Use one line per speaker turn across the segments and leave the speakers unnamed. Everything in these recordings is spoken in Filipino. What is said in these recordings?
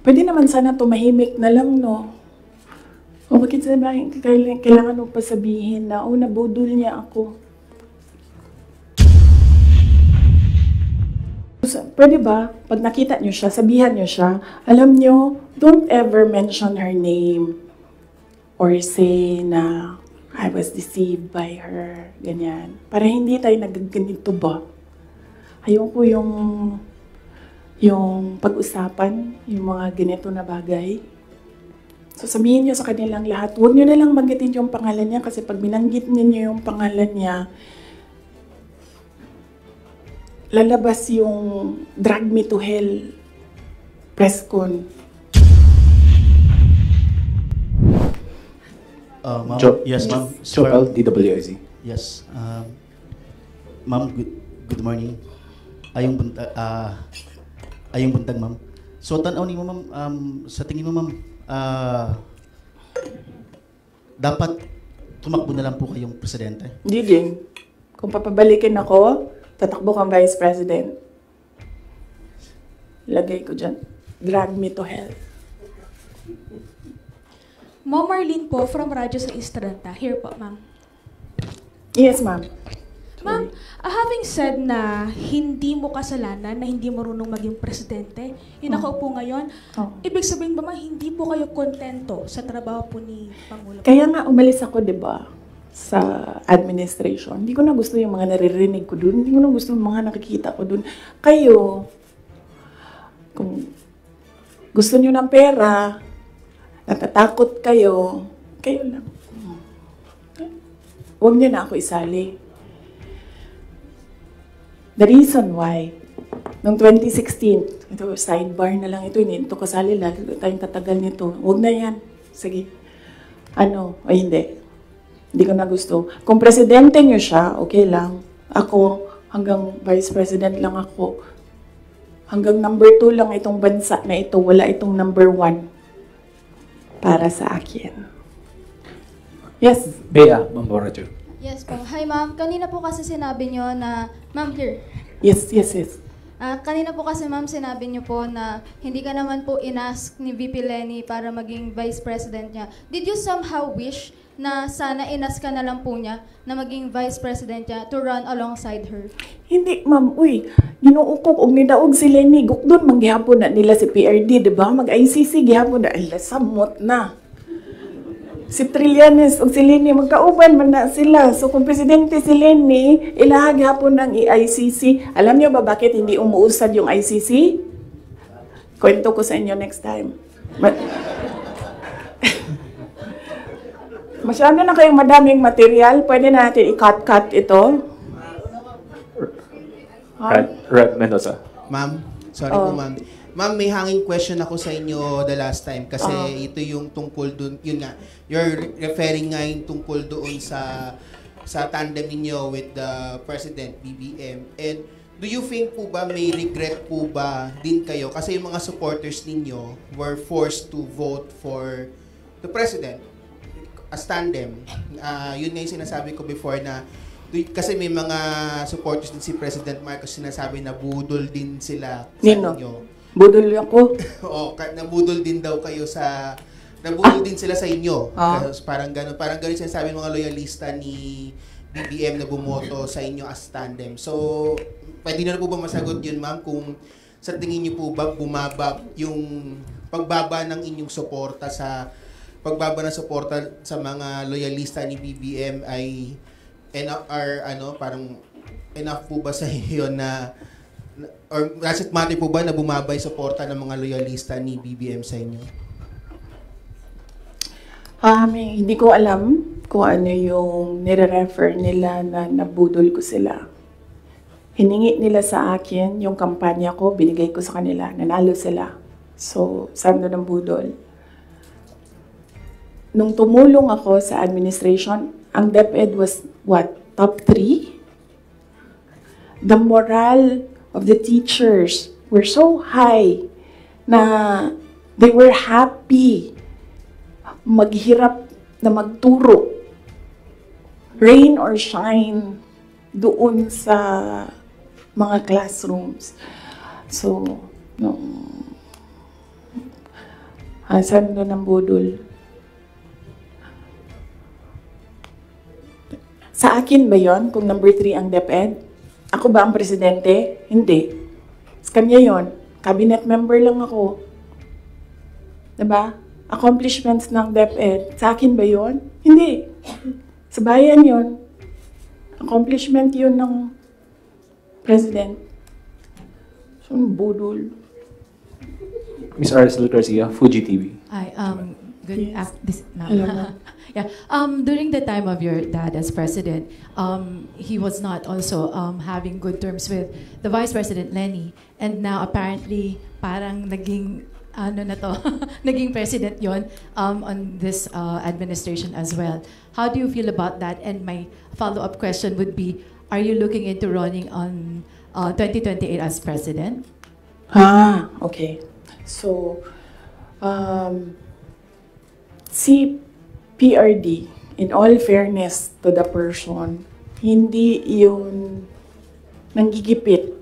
Pwede naman sana tumahimik na lang, no? O bakit sabihin, kailangan mo pa sabihin na, nabudol niya ako. Pwede ba, pag nakita niyo siya, sabihan niyo siya, alam niyo, don't ever mention her name or say na I was deceived by her, ganyan. Para hindi tayo nagaganito ba? Ayoko yung pag-usapan, yung mga ganito na bagay. So sabihin niyo sa kanilang lahat, huwag niyo na lang banggitin yung pangalan niya kasi pag binanggit niyo yung pangalan niya, lalabas yung Drag Me to Hell press con.
Ma'am, yes, ma'am.
Jopel, DWIZ.
Yes. Ma'am, good morning. Ayong buntag, ma'am. So, tanaw ni mo, ma'am, sa tingin mo, ma'am, dapat tumakbo na lang po kayong presidente?
Hindi din. Kung papabalikin ako, tatakbo kang Vice President. Lagay ko dyan. Drag me to hell.
Ma'am Marlene po, from Radyo sa Estranta. Here po, ma'am.
Yes, ma'am.
Ma'am, having said na hindi mo kasalanan na hindi marunong maging presidente, yung nakaupo ngayon, ibig sabihin ba hindi po kayo kontento sa trabaho po ni Pangulo?
Kaya nga umalis ako, di ba, sa administration. Hindi ko na gusto yung mga naririnig ko dun. Hindi ko na gusto yung mga nakikita ko dun. Kayo, kung gusto niyo ng pera, natatakot kayo, kayo lang. Huwag niyo na ako isali. The reason why, noong 2016, ito, sidebar na lang ito, hindi ito kasali, lalo tayong tatagal nito. Huwag na yan. Sige. Ay hindi. Hindi ko na gusto. Kung presidente niyo siya, okay lang. Ako, hanggang vice president lang ako. Hanggang number 2 lang itong bansa na ito. Wala itong number 1 para sa akin. Yes?
Bea, Ma'am Borajo.
Yes po. Hi ma'am, kanina po kasi sinabi nyo na, ma'am here.
Yes.
Kanina po kasi ma'am sinabi nyo po na hindi ka naman po inask ni VP Lenny para maging vice president niya. Did you somehow wish na sana inask ka na lang po niya na maging vice president niya to run alongside her?
Hindi, ma'am. Uy, ginuo ko kung nidaog si Lenny. Gukdon, manggihapon na nila si PRD, diba? Mag-ICC, gihapon na. Ay, samot na. Si Trillanes o si Lenny, magkauban man na sila. So kung presidente si Lenny, ilahag hapon ng ICC. Alam niyo ba bakit hindi umuusad yung ICC? Kwento ko sa inyo next time. Masyado na kayong madaming material. Pwede na natin i-cut ito.
Rad Mendoza.
Ma'am, sorry po ma'am. Ma'am, may hanging question ako sa inyo the last time kasi ito yung tungkol dun, yun nga, you're referring nga yung tungkol doon sa tandem ninyo with the President, BBM. And do you think po ba may regret po ba din kayo? Kasi yung mga supporters ninyo were forced to vote for the President as tandem. Yun nga yung sinasabi ko before na kasi may mga supporters din si President Marcos sinasabi na budol din sila sa inyo.
Budol ako.
Oo, nabudol din daw kayo nabudol din sila sa inyo. Parang gano'n sinasabi ng mga loyalista ni BBM na bumoto sa inyo as tandem. So, pwede na po ba masagot yun, ma'am, kung sa tingin niyo po ba bumaba yung pagbaba ng inyong suporta sa mga loyalista ni BBM ay parang enough po ba sa iyo na or does it matter po ba na bumaba yung suporta ng mga loyalista ni BBM sa inyo?
Hindi ko alam kung ano yung nire-refer nila na nabudol ko sila. Hiningi nila sa akin yung kampanya ko, binigay ko sa kanila, nanalo sila. So, saan doon ang budol? Nung tumulong ako sa administration, ang DepEd was what? Top 3? The morale of the teachers were so high na they were happy maghirap na magturo, rain or shine, doon sa mga classrooms. So, Saan doon ang budol? Sa akin ba yon kung number 3 ang DepEd? Ako ba ang presidente? Hindi. Sa kanya yon. Cabinet member lang ako. Diba? Accomplishments ng DepEd. Sa akin ba yon? Hindi. Sa bayan yon. Accomplishment yun ng president. So, budol.
Ms. Aracel Garcia, Fuji TV.
Hi, good
Yes.
ma'am.
Hello, ma'am.
Yeah, during the time of your dad as president, he was not also having good terms with the Vice President Lenny, and now apparently parang naging ano na to, naging president yon on this administration as well. How do you feel about that? And my follow-up question would be, are you looking into running on 2028 as president?
Okay. So, si PRD, in all fairness to the person, hindi yun nanggigipit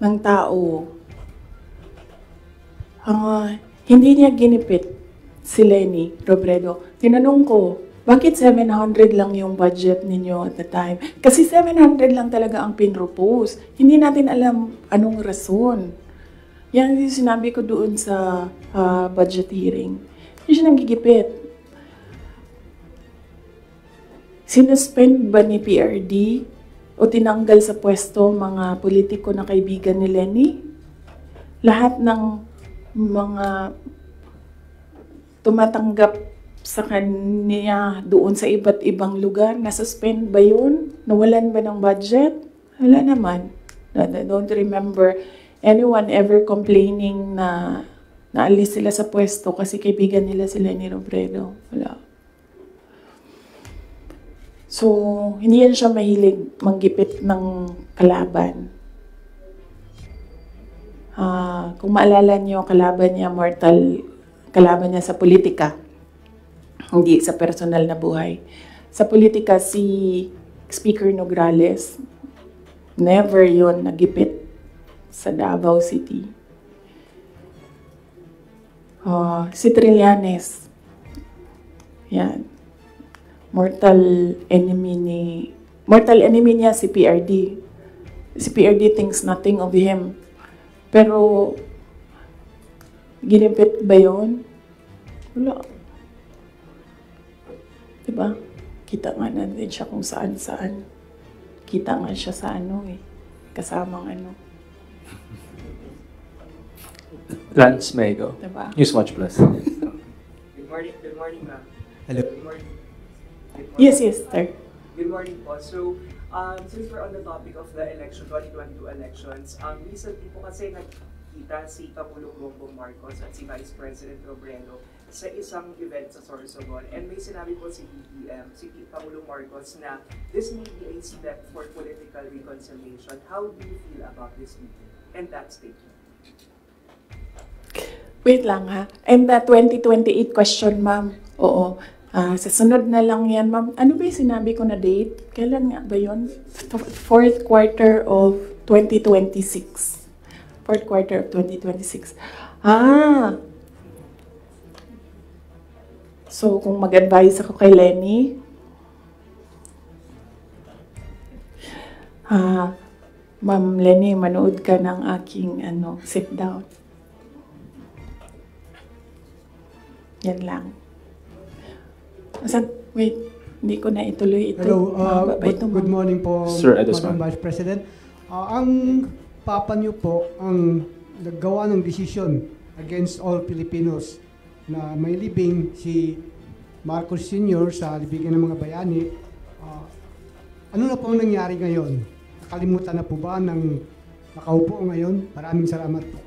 ng tao. Hindi niya ginipit si Lenny Robredo. Tinanong ko, bakit 700 lang yung budget ninyo at the time? Kasi 700 lang talaga ang pinropose. Hindi natin alam anong rason. Yan yung sinabi ko doon sa budget hearing. Hindi siya nanggigipit. Sinuspend ba ni PRD o tinanggal sa pwesto mga politiko na kaibigan ni Lenny? Lahat ng mga tumatanggap sa kanya doon sa iba't ibang lugar, nasuspend ba yun? Nawalan ba ng budget? Wala naman. I don't remember anyone ever complaining na naalis sila sa pwesto kasi kaibigan nila si Lenny Robredo. Wala. So, hindi yan siya mahilig manggipit ng kalaban. Kung maalala niyo, kalaban niya sa politika. Hindi sa personal na buhay. Sa politika, si Speaker Nograles, never yon nagipit sa Davao City. Si Trillanes, yan. Mortal enemy niya si PRD. Si PRD thinks nothing of him. Pero, ginipit ba yun? Wala. Diba? Kita nga natin siya kung saan-saan. Kita nga siya sa kasamang
Lance Mego,
Diba?
Newswatch Plus.
Good morning, ma'am.
Hello.
Good morning.
Yes, sir.
Good morning po. So, since we're on the topic of the 2022 elections, recently po kasi nagkita si Pangulong Bongbong Marcos at si Vice President Robredo sa isang event sa Sorsogon. And may sinabi po si Pangulong Marcos na this may be a step for political reconciliation. How do you feel about this meeting and that statement?
Wait lang ha. And the 2028 question, ma'am. Oo. Sa sunod na lang yan, ma'am. Ano ba yung sinabi ko na date? Kailan nga ba yun? Fourth quarter of 2026. Fourth quarter of 2026. So, kung mag-advise ako kay Lenny, Ma'am Lenny, manood ka ng aking sit down. Yan lang. Wait, hindi ko na ituloy ito.
Hello,
Ito,
good morning po,
Sir Edus,
Madam Vice President. Ang papa niyo po ang naggawa ng desisyon against all Filipinos na may libing si Marcos Sr. sa libigan ng mga bayani. Ano na po ang nangyari ngayon? Nakalimutan na po ba ng nakaupo ngayon? Maraming salamat po.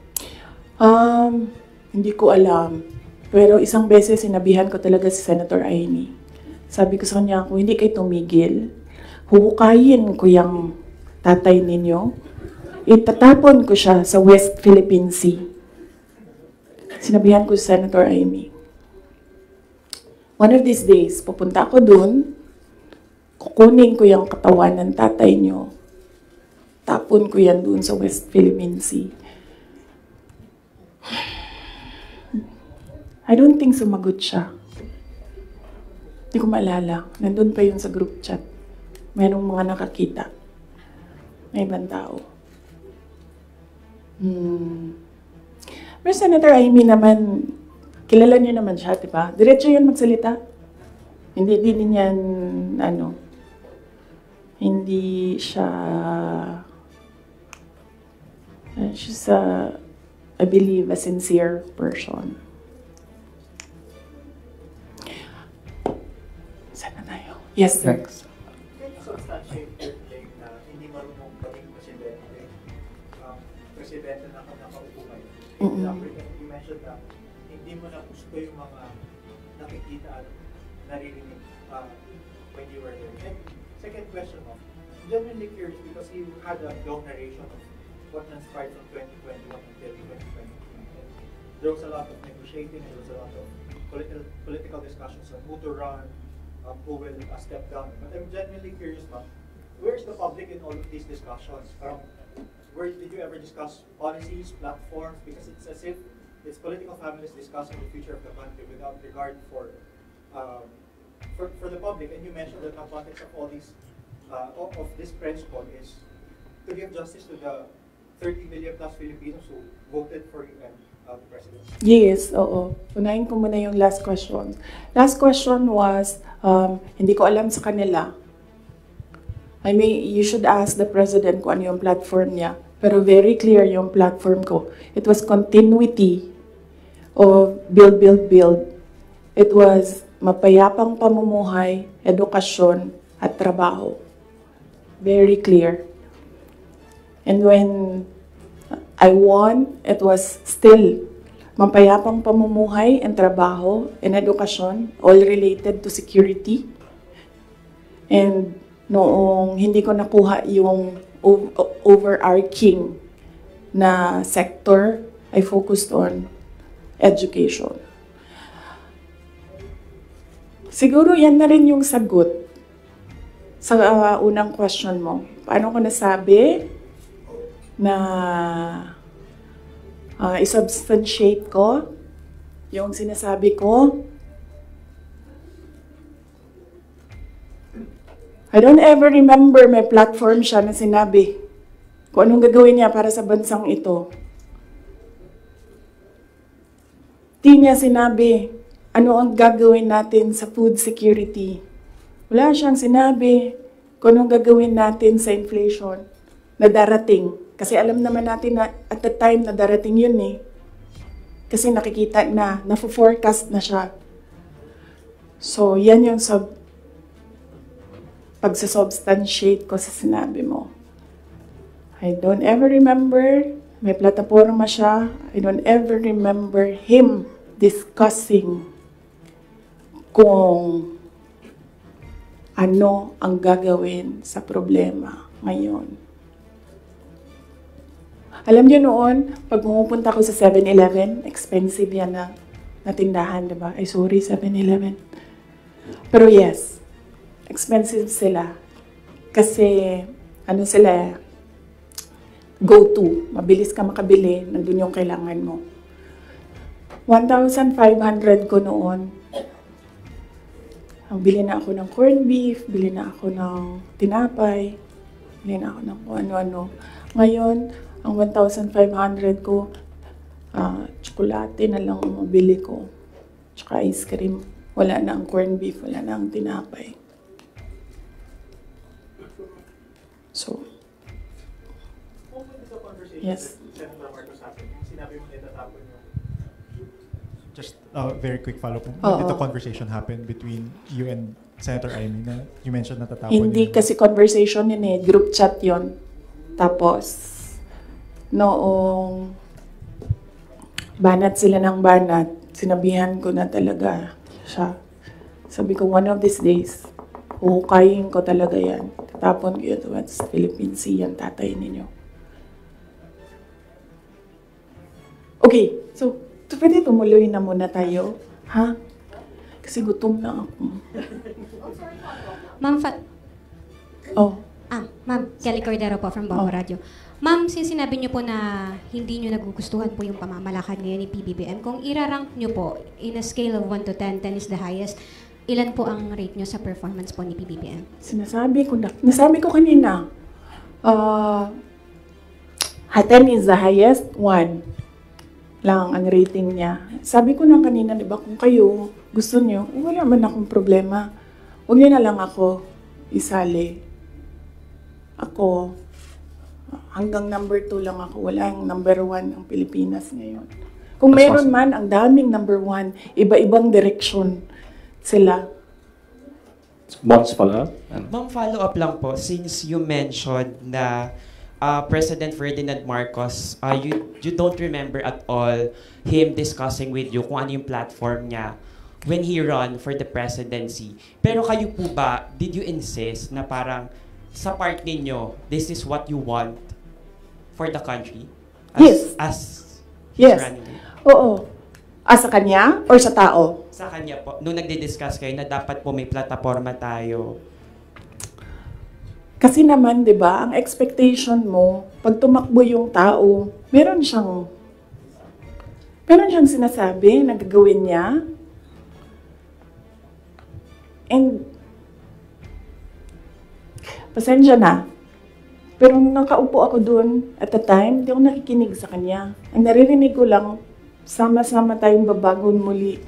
Hindi ko alam. Pero isang beses sinabihan ko talaga si Senator Amy. Sabi ko sa kanya, kung hindi kayo tumigil, huhukayin ko yung tatay ninyo. Itatapon ko siya sa West Philippine Sea. Sinabihan ko si Senator Amy. One of these days, pupunta ako dun, kukunin ko yung katawan ng tatay nyo. Tapon ko yan dun sa West Philippine Sea. I don't think sumagot siya. Hindi ko maalala. Nandun pa yun sa group chat. Merong mga nakakita. May ibang tao. Pero Senator Amy naman, kilala niyo naman siya, di ba? Diretso yun magsalita. Hindi din yan, hindi siya, she's I believe, a sincere person. Saan na tayo? Yes, sir.
Substantiate your claim na hindi marunong maging presidente, presidente na nakaupo ngayon. You mentioned na hindi mo na gusto yung mga nakikita at naririnig when you were there. And second question mo, genuinely curious because you had a long narration of what transpired from 2021 until 2022. And there was a lot of negotiating, and there was a lot of political discussions on who to run, who will step down. But I'm genuinely curious, ma'am, where's the public in all of these discussions? Where did you ever discuss policies, platforms? Because it's as if it's political families discussing the future of the country without regard for the public. And you mentioned that the context of all these of this press call is to give justice to the 30 million plus Filipinos who voted for you and the president.
Yes, oo. Unahin ko muna yung last question. Last question was, hindi ko alam sa kanila. I mean, you should ask the president kung ano yung platform niya. Pero very clear yung platform ko. It was continuity of build, build, build. It was mapayapang pamumuhay, edukasyon, at trabaho. Very clear. And when I won, it was still mapayapang pamumuhay and trabaho and edukasyon, all related to security. And noong hindi ko nakuha yung overarching na sector, I focused on education. Siguro yan na rin yung sagot sa unang question mo. Paano ko nasabi na isubstantiate ko yung sinasabi ko? I don't ever remember may platform siya na sinabi kung anong gagawin niya para sa bansang ito. Di niya sinabi ano ang gagawin natin sa food security. Wala siyang sinabi kung anong gagawin natin sa inflation na darating. Kasi alam naman natin na at the time na darating yun eh. Kasi nakikita na, na-forecast na siya. So, yan yung pagsasubstantiate ko sa sinabi mo. I don't ever remember, may plataforma siya, I don't ever remember him discussing kung ano ang gagawin sa problema ngayon. Alam niyo noon, pag pumupunta ko sa 7-Eleven, expensive yan na tindahan, diba? Ay, sorry, 7-Eleven. Pero yes, expensive sila. Kasi, ano sila, go-to. Mabilis ka makabili, nandun yung kailangan mo. 1,500 ko noon. Bili na ako ng corned beef, bili na ako ng tinapay, bili na ako ng kung ano-ano. Ngayon, ang 1,500 ko, tsokolate na lang ang mabili ko. Tsaka ice cream. Wala na ang corned beef, wala na ang tinapay. So, yes.
Just a very quick follow-up. When did the conversation happen between you and Senator Amy na you mentioned natatapon?
Hindi kasi conversation yun eh. Group chat yun. Tapos, noong banat sila ng banat, sinabihan ko na talaga siya. Sabi ko, one of these days, huhukayin ko talaga yan. Tatapon ko yun sa Philippine Sea, yan tatay ninyo. Okay, so, pwede tumuloy na muna tayo, ha? Kasi gutom na ako.
Ma'am Fat...
Oh.
Ma'am, Kelly Cordero po from Babo Radio. Ma'am, since sinabi niyo po na hindi niyo nagugustuhan po yung pamamalakad ngayon ni PBBM, kung irarank niyo po in a scale of 1 to 10, 10 is the highest, ilan po ang rate niyo sa performance po ni PBBM?
Nasabi ko kanina, 10 is the highest, 1 lang ang rating niya. Sabi ko na kanina, di ba, kung kayo gusto niyo, wala man akong problema. Huwag niyo na lang ako isali. Ako, hanggang number 2 lang ako. Wala yung number 1 ang Pilipinas ngayon. Kung meron man, ang daming number 1, iba-ibang direksyon sila.
What's follow-up?
Ma'am, follow-up lang po. Since you mentioned na President Ferdinand Marcos, you don't remember at all him discussing with you kung ano yung platform niya when he run for the presidency. Pero kayo po ba, did you insist na parang sa part ninyo, this is what you want for the country? As he's running?
Oo. Sa kanya or sa tao?
Sa kanya po. Nung nagdi-discuss kayo na dapat po may plataforma tayo.
Kasi naman, di ba, ang expectation mo, pag tumakbo yung tao, meron siyang sinasabi na gagawin niya. And, pasensya na. Pero nung nakaupo ako doon at the time, hindi ako nakikinig sa kanya. Ang naririnig ko lang, sama-sama tayong babangon muli.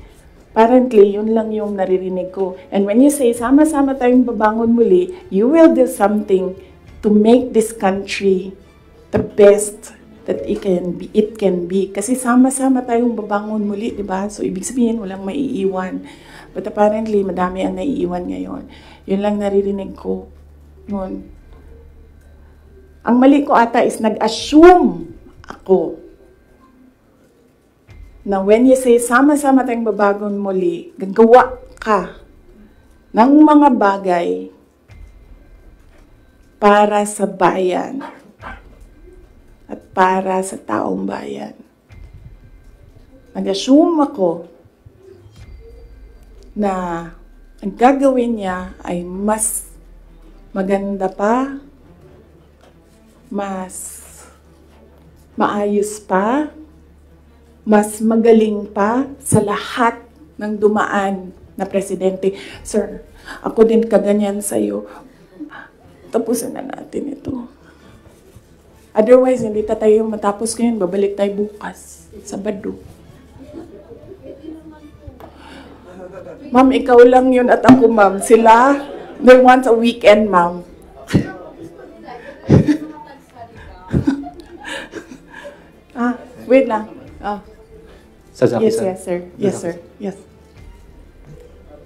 Apparently, yun lang yung naririnig ko. And when you say, sama-sama tayong babangon muli, you will do something to make this country the best that it can be. Kasi sama-sama tayong babangon muli, di ba? So, ibig sabihin, walang maiiwan. But apparently, madami ang naiiwan ngayon. Yun lang naririnig ko. Yun. Ang mali ko ata is nag-assume ako na when you say, sama-sama tayong babagon muli, gagawa ka ng mga bagay para sa bayan at para sa taong bayan. Nag-assume ako na ang gagawin niya ay mas maganda pa, mas maayos pa, mas magaling pa sa lahat ng dumaan na presidente. Sir, ako din kaganyan sa'yo. Tapusin na natin ito. Otherwise, hindi tayo matapos ngayon. Babalik tayo bukas, Sabado. Ma'am, ikaw lang yun at ako, ma'am. Sila, they want a weekend, ma'am. Wait lang. Yes, sir. Yes, sir. Yes.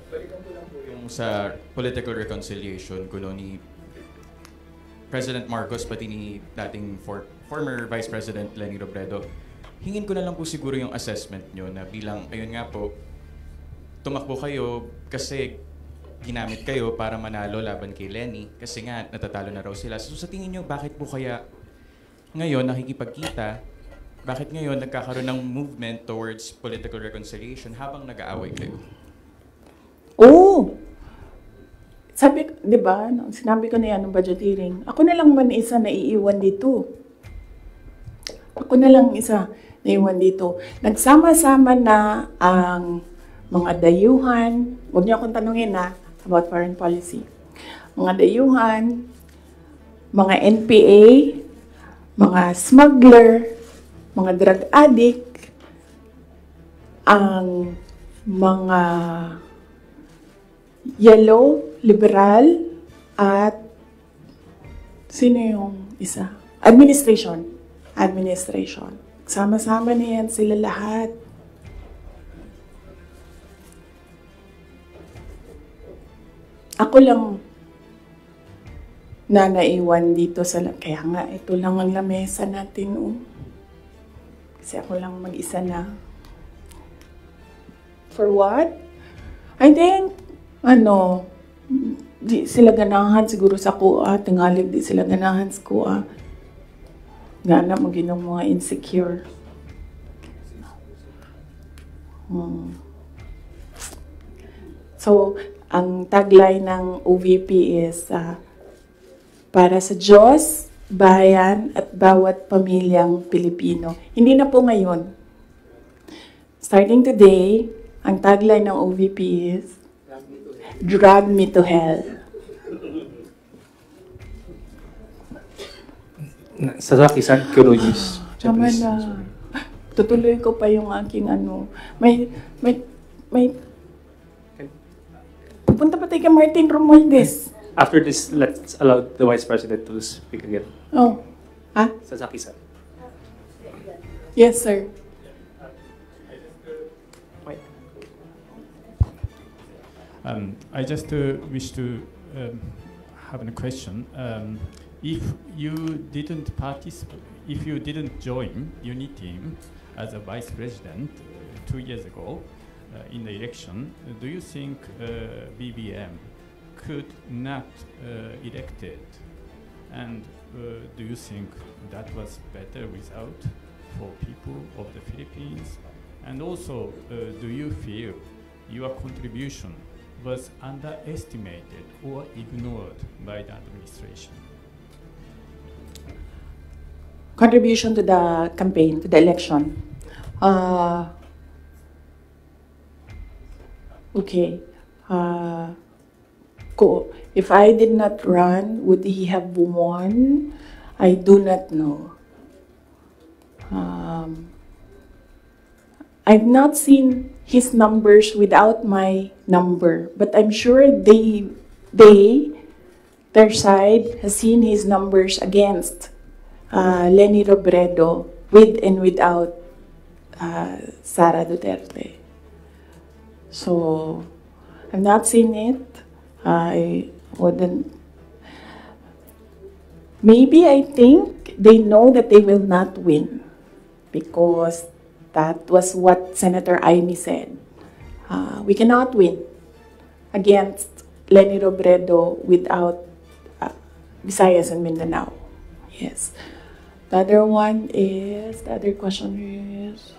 Balikan ko lang po yung sa political reconciliation kuno ni President Marcos pati ni dating former Vice President Leni Robredo. Hingin ko na lang po siguro yung assessment nyo na bilang, ayun nga po, tumakbo kayo kasi ginamit kayo para manalo laban kay Leni kasi nga natatalo na raw sila. So sa tingin nyo, bakit po kaya ngayon nakikipagkita? Bakit ngayon nagkakaroon ng movement towards political reconciliation habang nag-aaway kayo?
Oo! Sabi, di ba, sinabi ko na yan ng budget hearing, ako na lang man isa na iiwan dito. Ako na lang isa na iiwan dito. Nagsama-sama na ang mga dayuhan, huwag niyo akong tanungin about foreign policy. Mga dayuhan, mga NPA, mga smuggler, mga drug addict, ang mga yellow, liberal, at sino yung isa? Administration. Sama-sama na yan sila lahat. Ako lang na naiwan dito sa... Kaya nga, ito lang ang lamesa natin, Kasi ako lang mag-isa na. For what? I think, di sila ganahan siguro sa kuha. Tingalig di sila ganahan sa kuha. Nga na, maginong mga insecure. So, ang tagline ng OVP is para sa Diyos, bayan, at bawat pamilyang Pilipino. Hindi na po ngayon. Starting today, ang tagline ng OVP is, Drag me to hell.
Sasaki-san, Kuroyis.
Tama na. Tutuloy ko pa yung aking ano. May pupunta pa tayo kay Martin Romualdez.
After this, let's allow the Vice President to speak again.
Oh. Ha?
Sasaki-san.
Yes, sir.
I just wish to have a question. If you didn't participate, if you didn't join UNITEAM as a vice president 2 years ago in the election, do you think BBM could not elected? And do you think that was better result for people of the Philippines? And also, do you feel your contribution was underestimated or ignored by the administration?
Contribution to the campaign, to the election. Okay. If I did not run, would he have won? I do not know. I've not seen his numbers without my number, but I'm sure their side has seen his numbers against Leni Robredo with and without Sara Duterte. So, I've not seen it. I wouldn't. Maybe I think they know that they will not win because that was what Senator Aimee said. We cannot win against Leni Robredo without Visayas and Mindanao. Yes. The other one is, the other question is,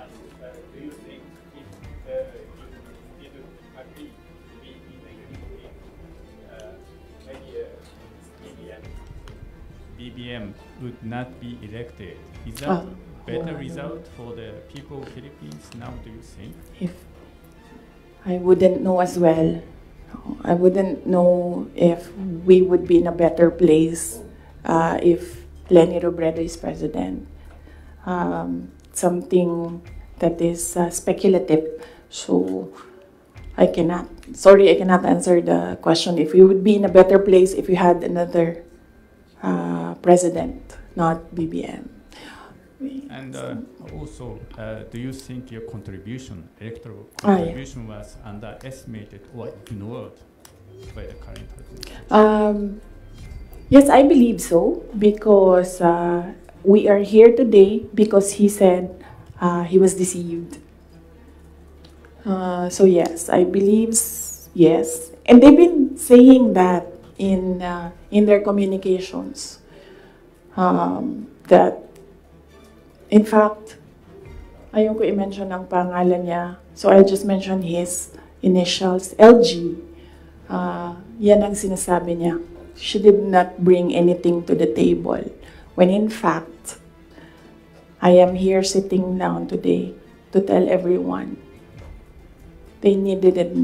do you think if you didn't agree to be in the UNITEAM, maybe BBM would not be elected? Is that better result for the people of Philippines now, do you think?
If I wouldn't know as well. I wouldn't know if we would be in a better place if Leni Robredo is president. Something that is speculative. So I cannot answer the question if we would be in a better place if we had another president, not BBM.
And also, do you think your contribution, electoral contribution, was underestimated or ignored by the current president?
Yes, I believe so, because we are here today because he said he was deceived. So yes, I believe yes. And they've been saying that in their communications, that in fact, ayaw ko i-mention ang pangalan niya. So I'll just mention his initials, LG. Yan ang sinasabi niya. She did not bring anything to the table. When in fact, I am here sitting down today to tell everyone they needed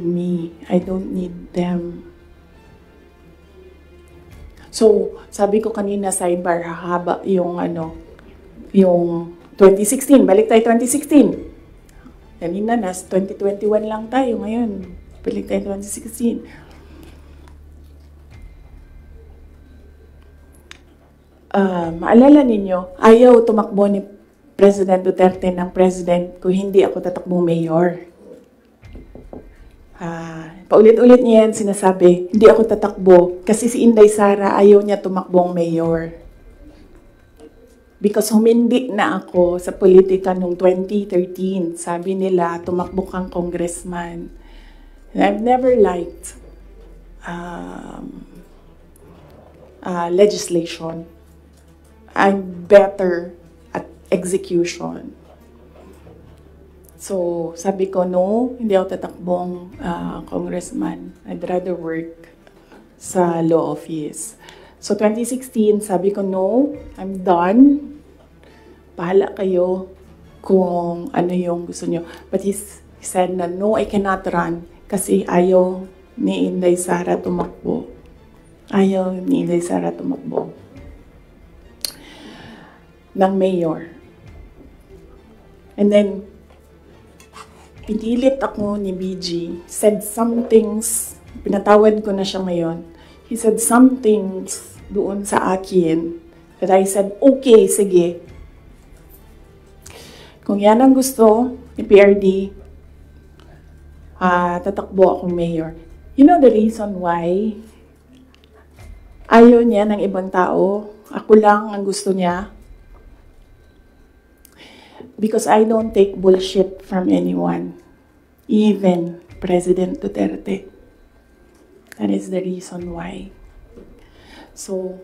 me. I don't need them. So, sabi ko kanina sidebar, hahaba yung yung 2016, balik tayo 2016. Kanina, 2021 lang tayo ngayon. Balik tayo 2016. Maalala ninyo, ayaw tumakbo ni President Duterte ng president kung hindi ako tatakbong mayor. Paulit-ulit niya yan sinasabi, hindi ako tatakbo kasi si Inday Sara ayaw niya tumakbong mayor. Because humindi na ako sa politika noong 2013. Sabi nila, tumakbo kang congressman. And I've never liked legislation. I'm better at execution. So, sabi ko, no, hindi ako tatakbong congressman. I'd rather work sa law office. So 2016, sabi ko, no, I'm done. Bahala kayo kung ano yung gusto nyo. But he said na, no, I cannot run kasi ayaw ni Inday Sara tumakbo. Ayaw ni Inday Sara tumakbo ng mayor. And then, pinilit ako ni BG, said some things, pinatawad ko na siya ngayon. He said some things doon sa akin that I said, okay, sige. Kung yan ang gusto ni PRD, tatakbo akong mayor. You know the reason why ayaw niya ng ibang tao? Ako lang ang gusto niya. Because I don't take bullshit from anyone. Even President Duterte. That is the reason why. So,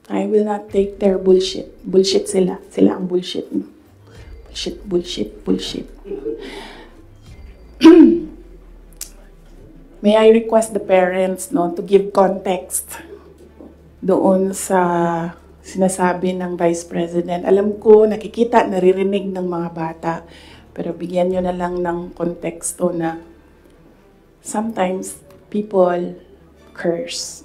I will not take their bullshit. Bullshit sila. Sila ang bullshit. Bullshit, bullshit, bullshit. May I request the parents to give context doon sa sinasabi ng Vice President. Alam ko, nakikita, naririnig ng mga bata, pero bigyan nyo na lang ng konteksto na sometimes people curse.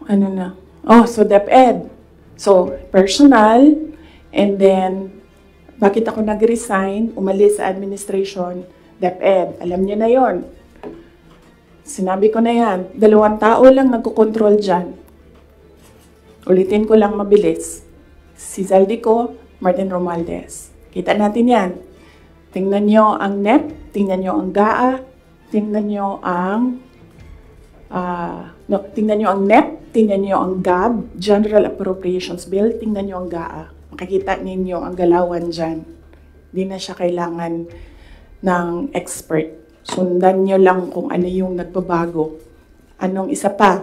Ano na? Oh, so DepEd. So, personal, and then, bakit ako nag-resign, umalis sa administration, DepEd. Alam niyo na yon. Sinabi ko na yan, 2 tao lang nagkocontrol dyan. Ulitin ko lang mabilis. Si Zaldico, Martin Romualdez. Kita natin yan. Tingnan nyo ang NEP, tingnan nyo ang GAA, tingnan nyo ang tingnan nyo ang NEP, tingnan nyo ang GAB, General Appropriations Bill, tingnan nyo ang GAA. Makikita ninyo ang galawan dyan. Di na siya kailangan ng expert. Sundan nyo lang kung ano yung nagbabago. Anong isa pa?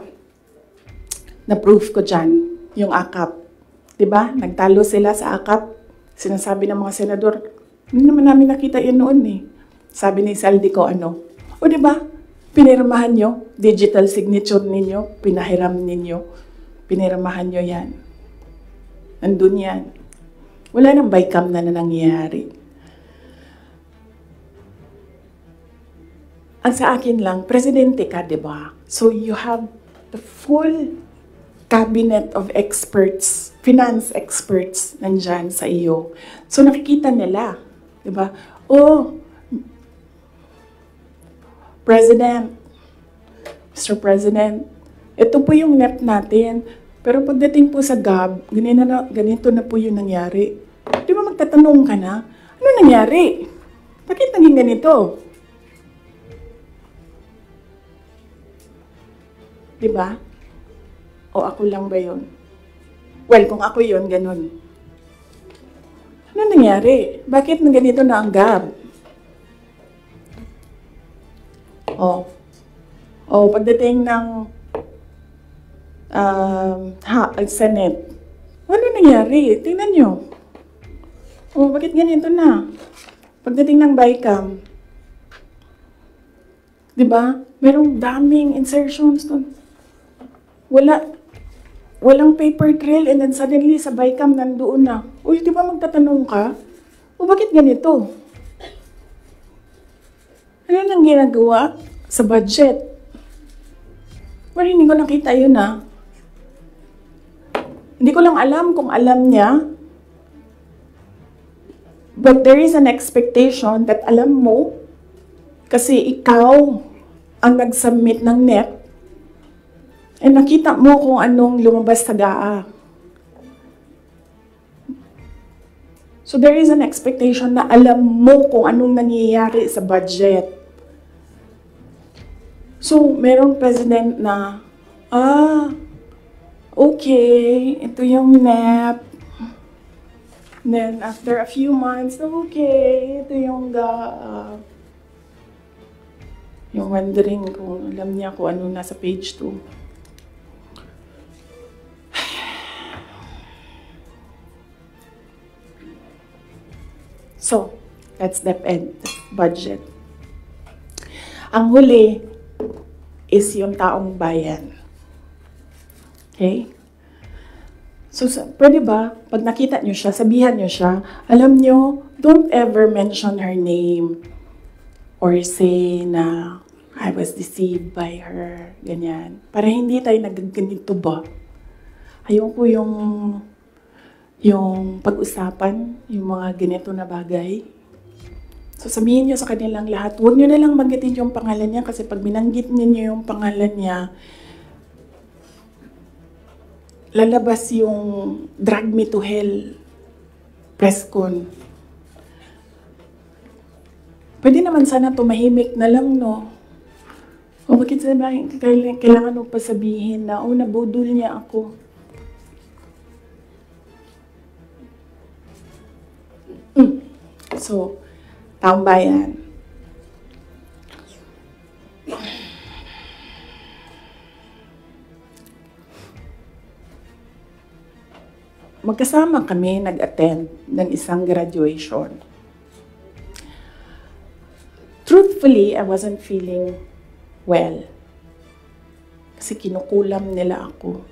Na-proof ko dyan, yung AKAP. Diba? Nagtalo sila sa AKAP. Sinasabi ng mga senador, hindi naman namin nakita yun noon eh. Sabi ni Zaldico, o diba? Pinirmahan nyo, digital signature ninyo, pinahiram ninyo, pinirmahan nyo yan. Nandun yan. Wala nang bycam na nangyayari. Ang sa akin lang, presidente ka, diba? So you have the full cabinet of experts, finance experts, nandyan sa iyo. So nakikita nila, diba? Oh, President, Mr. President, ito po yung NEP natin. Pero pagdating po sa GAB, ganito na po yung nangyari. Di ba magtatanong ka na, ano nangyari? Bakit naging ganito? Di ba? O ako lang ba yun? Well, kung ako yun, ganun. Ano nangyari? Bakit na ganito na ang GAB? Pagdating ng Senate, ano nangyari? Tingnan nyo. Bakit ganito na? Pagdating ng BICAM, di ba? Merong daming insertions doon. Walang paper trail and then suddenly sa BICAM nandoon na. Uy, di ba magtatanong ka? Bakit ganito? Ano nang ginagawa sa budget? Well, hindi ko nakita yun Hindi ko lang alam kung alam niya. But there is an expectation that alam mo kasi ikaw ang nag-submit ng NEP and nakita mo kung anong lumabas sa GAA. So there is an expectation na alam mo kung anong nangyayari sa budget. So, merong president na, okay, ito yung NEP. Then, after a few months, okay, ito yung GAA. Yung wondering kung alam niya kung ano nasa page 2. So, that's DepEd budget. Ang huli, is yung taong bayan. Okay? So, pwede ba, pag nakita nyo siya, sabihan nyo siya, alam nyo, don't ever mention her name or say na I was deceived by her, ganyan. Para hindi tayo nagaganito ba? Ayoko yung pag-usapan, yung mga ganito na bagay. So sabihin nyo sa kanilang lahat, huwag nyo na lang banggitin yung pangalan niya kasi pag binanggit niyo yung pangalan niya, lalabas yung drag me to hell press con. Pwede naman sana tumahimik na lang, no? O bakit sabihin, kailangan mo pa sabihin na, nabudol niya ako. So, taong bayan. Magkasama kami nag-attend ng isang graduation. Truthfully, I wasn't feeling well. Kasi kinukulam nila ako.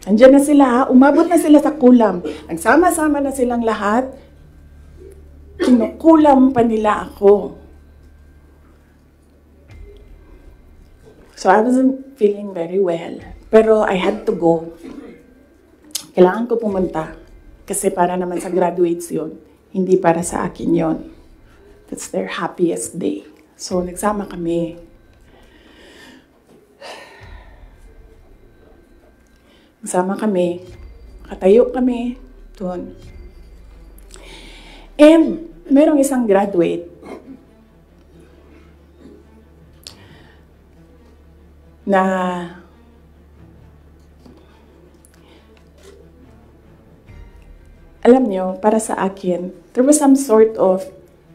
Andiyan na sila, umabot na sila sa kulam. Nagsama-sama na silang lahat. Kinukulam pa nila ako. So I wasn't feeling very well. Pero I had to go. Kailangan ko pumunta. Kasi para naman sa graduates yun. Hindi para sa akin yun. That's their happiest day. So nagsama kami. Nagsama kami. Katayo kami doon. And merong isang graduate na alam nyo, para sa akin, there was some sort of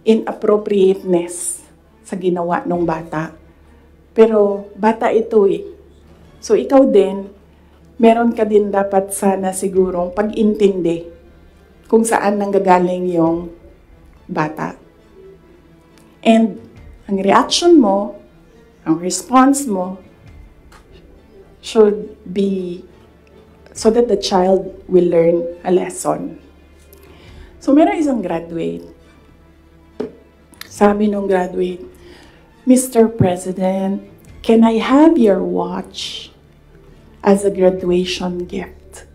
inappropriateness sa ginawa ng bata. Pero bata ito eh. So ikaw din, meron ka din dapat sana sigurong pag-intindi kung saan nanggagaling yung bata. And ang reaction mo, ang response mo, should be so that the child will learn a lesson. So meron isang graduate. Sabi nung graduate, Mr. President, can I have your watch as a graduation gift?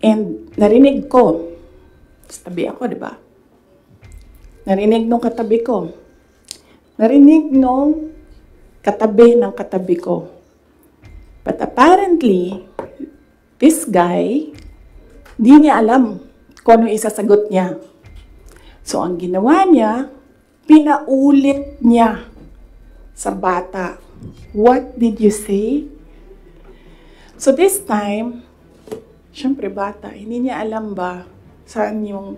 And narinig ko, tabi ako, di ba? Narinig nung katabi ko. Narinig nung katabi ng katabi ko. But apparently, this guy, di niya alam kung ano isasagot niya. So ang ginawa niya, pinaulit niya sa bata. What did you say? So this time, syempre bata, hindi niya alam ba saan yung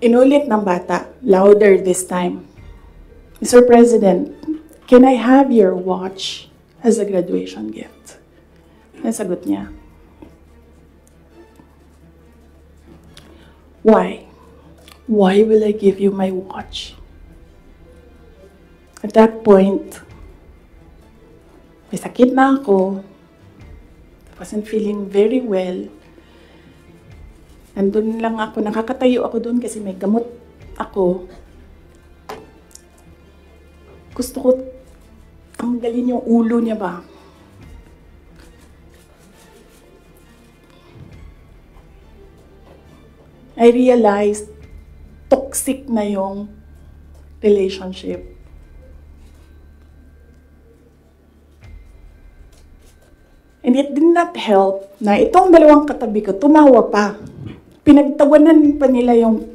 inulit ng bata, louder this time. Mr. President, can I have your watch as a graduation gift? Nasagot niya. Why? Why will I give you my watch? At that point, may sakit na ako. I wasn't feeling very well. Nandun lang ako, nakakatayo ako doon kasi may gamot ako. Gusto ko tanggalin yung ulo niya ba? I realized toxic na yung relationship. And it did not help na itong dalawang katabi ko, tumawa pa. Pinagtawanan pa nila yung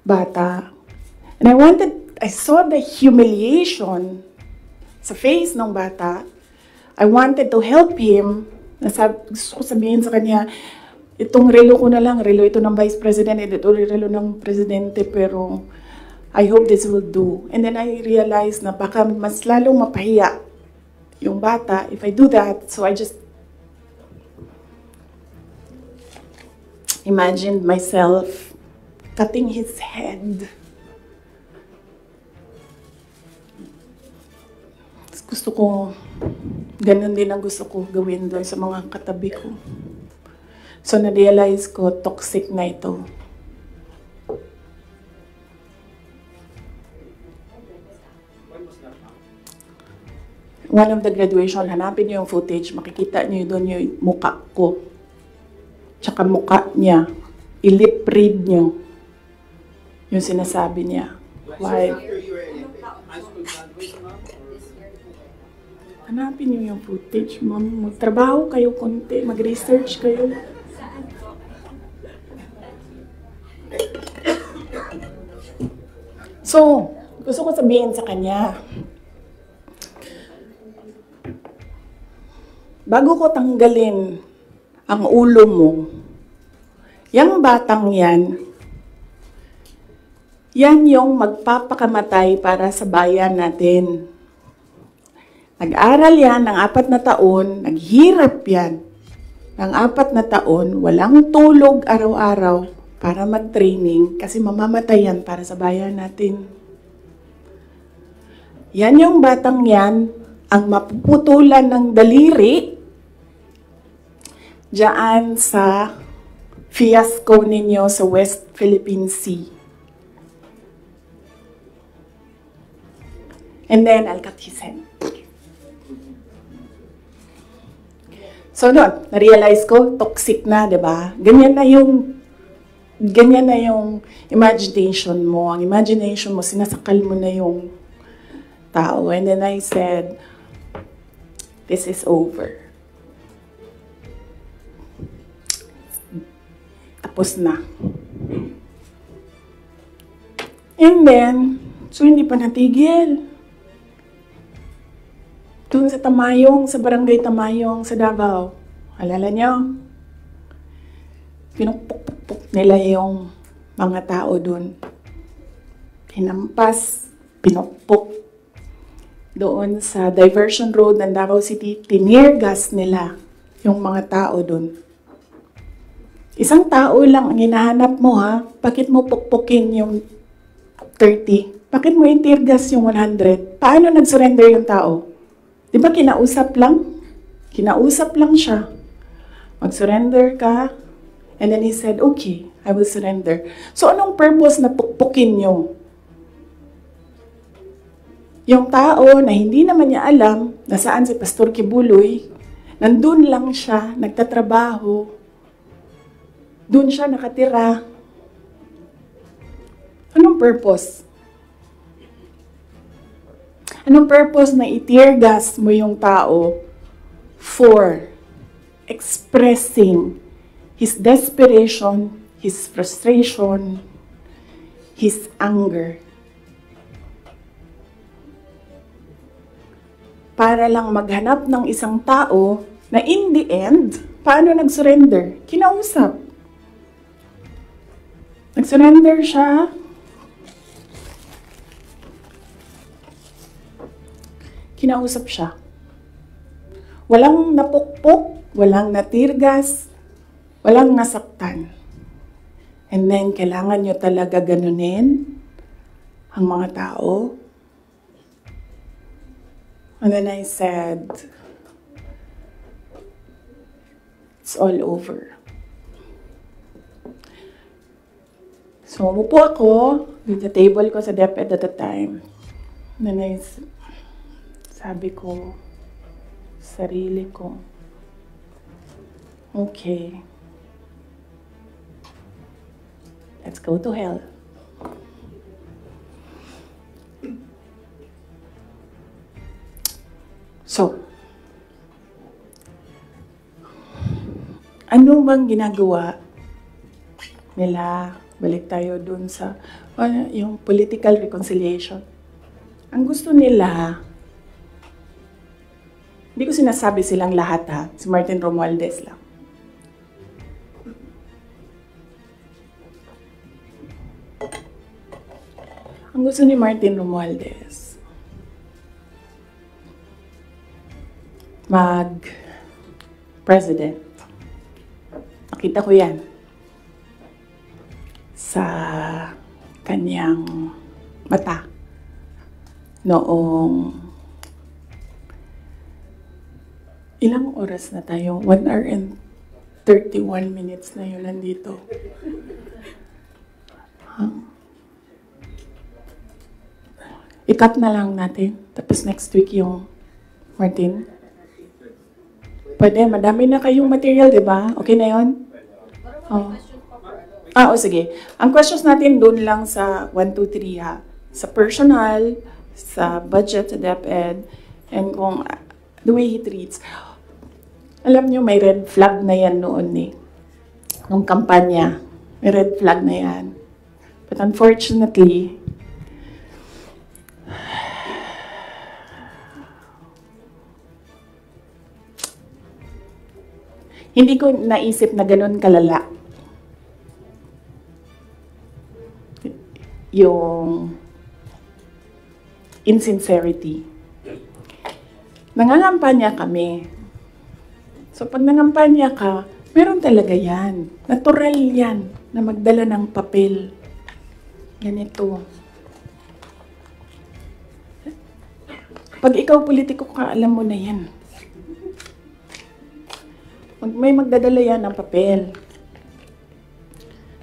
bata. And I saw the humiliation sa face ng bata. I wanted to help him. Gusto ko sabihin sa kanya, itong relo ko na lang, relo ito ng Vice President, ito relo ng Presidente, pero I hope this will do. And then I realized na baka mas lalong mapahiya yung bata if I do that. So I just imagined myself cutting his head. Gusto ko, ganun din ang gusto ko gawin doon sa mga katabi ko. So, na-realize ko, toxic na ito. One of the graduation, hanapin niyo yung footage, makikita niyo doon yung mukha ko. Tsaka mukha niya. I-lip read niyo yung sinasabi niya. Why? Hanapin niyo yung footage, ma'am. Magtrabaho kayo konti, mag-research kayo. So, gusto ko sabihin sa kanya, bago ko tanggalin ang ulo mo, yung batang yan yung magpapakamatay para sa bayan natin. Nag-aral yan ng 4 na taon, naghirap yan ng 4 na taon, walang tulog araw-araw para mag-training kasi mamamatay yan para sa bayan natin. Yan yung batang yan, ang mapuputulan ng daliri diyan sa fiasco ninyo sa West Philippine Sea. And then, I'll cut his head. So, doon, na-realize ko, toxic na, di ba? Ganyan na yung imagination mo. Ang imagination mo, sinasakal mo na yung tao. And then I said, this is over. Tapos na. And then, so hindi pa natigil. Doon sa Tamayong, sa barangay Tamayong, sa Davao. Alala niyo? Pinupuk-puk nila yung mga tao doon. Hinampas, pinupuk. Doon sa diversion road ng Davao City, tinirgas nila yung mga tao doon. Isang tao lang ang hinahanap mo, ha? Bakit mo pukpukin yung 30? Bakit mo itirgas yung 100? Paano nag-surrender yung tao? Di ba kinausap lang? Kinausap lang siya. Mag-surrender ka. And then he said, okay, I will surrender. So anong purpose na pukpukin nyo? Yung tao na hindi naman niya alam na saan si Pastor Kibuloy, nandun lang siya, nagtatrabaho. Doon siya nakatira. Anong purpose? Anong purpose na i-tear gas mo yung tao for expressing his desperation, his frustration, his anger? Para lang maghanap ng isang tao na in the end, paano nag-surrender? Kinausap. Nag-surrender siya. Kinausap siya. Walang napukpok, walang natirgas, walang nasaktan. And then, kailangan nyo talaga ganunin ang mga tao. And then I said, it's all over. So, umupo ako with the table ko sa DepEd at the time. And then sabi ko, sarili ko, okay, let's go to hell. So, ano bang ginagawa nila? Balik tayo dun sa yung political reconciliation. Ang gusto nila, hindi ko sinasabi silang lahat, ha? Si Martin Romualdez lang. Ang gusto ni Martin Romualdez, mag-president. Nakita ko yan. sa kanyang mata noong ilang oras na tayo? 1 hour and 31 minutes na yun nandito. I-cut na lang natin. Tapos next week yung Martin. Pwede, madami na kayong material, di ba? Okay na yun? Oh. Sige. Ang questions natin doon lang sa 1, 2, 3 ha. Sa personal, sa budget, sa DepEd, and kung the way he treats. Alam nyo, may red flag na yan noon eh. Nung kampanya, may red flag na yan. But unfortunately, hindi ko naisip na ganun kalala yung insincerity. Nangangampanya kami. So pag nangampanya ka, meron talaga yan. Natural yan na magdala ng papel. Ganito. Pag ikaw politiko ka, alam mo na yan. May magdadala yan ng papel.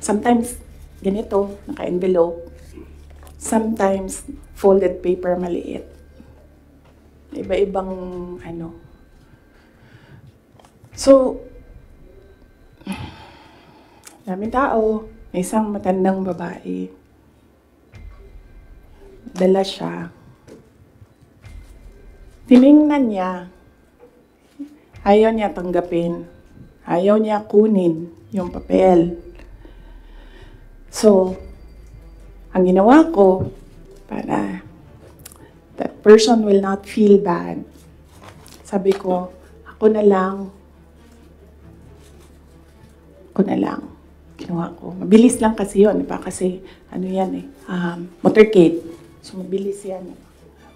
Sometimes, ganito, naka-envelope. Sometimes, folded paper maliit. Iba-ibang, ano. So, daming tao. May isang matandang babae. Dala siya. Tiningnan niya. Ayaw niya tanggapin. Ayaw niya kunin yung papel. So, ang ginawa ko, para that person will not feel bad, sabi ko, ako na lang. Ginawa ko. Mabilis lang kasi yun. Diba? Kasi, ano yan eh, motorcade. So, mabilis yan.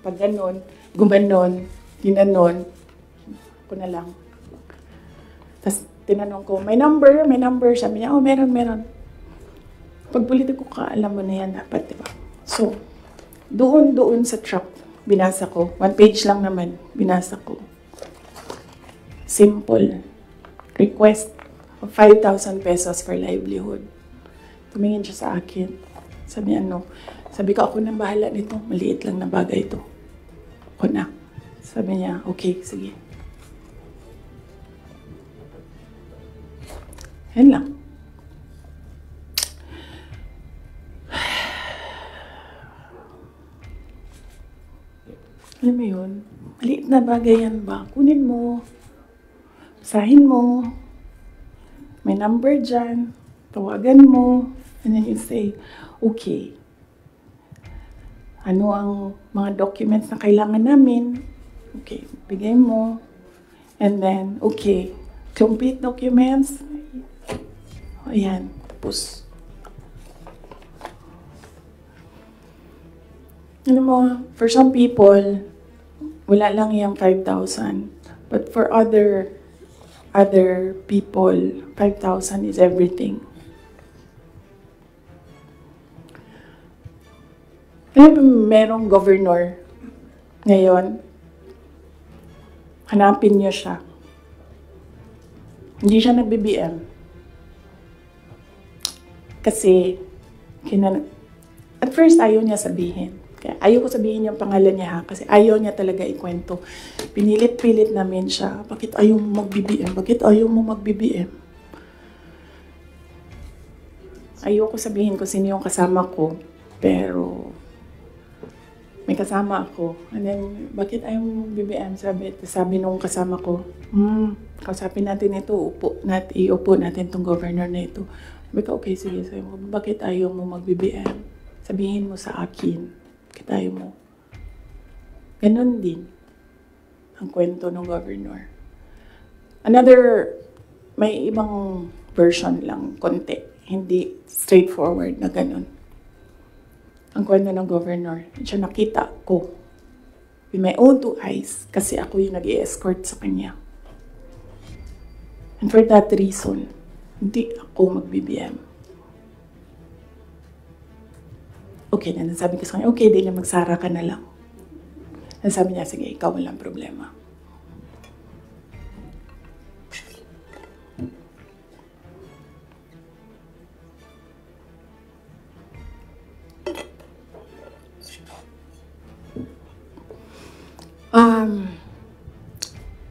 Pag ganon, gumanon, ginanon, ako na lang. Tapos, tinanong ko, may number? Sabi niya, meron. Pag politiko ka, alam mo na yan dapat, diba? So, doon sa truck, binasa ko. 1 page lang naman, binasa ko. Simple. Request of 5,000 pesos for livelihood. Tumingin siya sa akin. Sabi ko, ako nang bahala nito. Maliit lang na bagay ito. Ako na. Sabi niya, okay, sige. Yan lang. Alam mo yun? Maliit na bagay yan ba? Kunin mo. Basahin mo. May number dyan. Tawagan mo. And then you say, okay. Ano ang mga documents na kailangan namin? Okay, bigay mo. And then, okay. Complete documents. Ayan. Tapos, alam mo, for some people, wala lang yung 5,000. But for other people, 5,000 is everything. Alam mo, merong governor ngayon, hanapin niyo siya. Hindi siya nag-BBM. Kasi, at first, ayaw niya sabihin. Kaya ayaw ko sabihin yung pangalan niya ha, kasi ayaw niya talaga ikwento. Pinilit-pilit namin siya, bakit ayaw mo mag-BBM? Bakit ayaw mo mag-BBM? Ayaw ko sabihin kung sino yung kasama ko, pero may kasama ako. And then, bakit ayaw mo mag-BBM? Sabi nung kasama ko, kausapin natin ito, iupo natin tong governor na ito. Sabi ko, okay, sige. Sabi ko, bakit ayaw mo mag-BBM? Sabihin mo sa akin. Bakit ayaw mo? Ganon din ang kwento ng governor. May ibang version lang, konti. Hindi straightforward na ganon. Ang kwento ng governor, siya nakita ko with my own 2 eyes kasi ako yung nag-i-escort sa kanya. And for that reason, hindi ako mag-BBM. okay na. Sabi ko sa kanya, okay, di na magsara ka na lang. Sabi niya, sige, ikaw walang problema.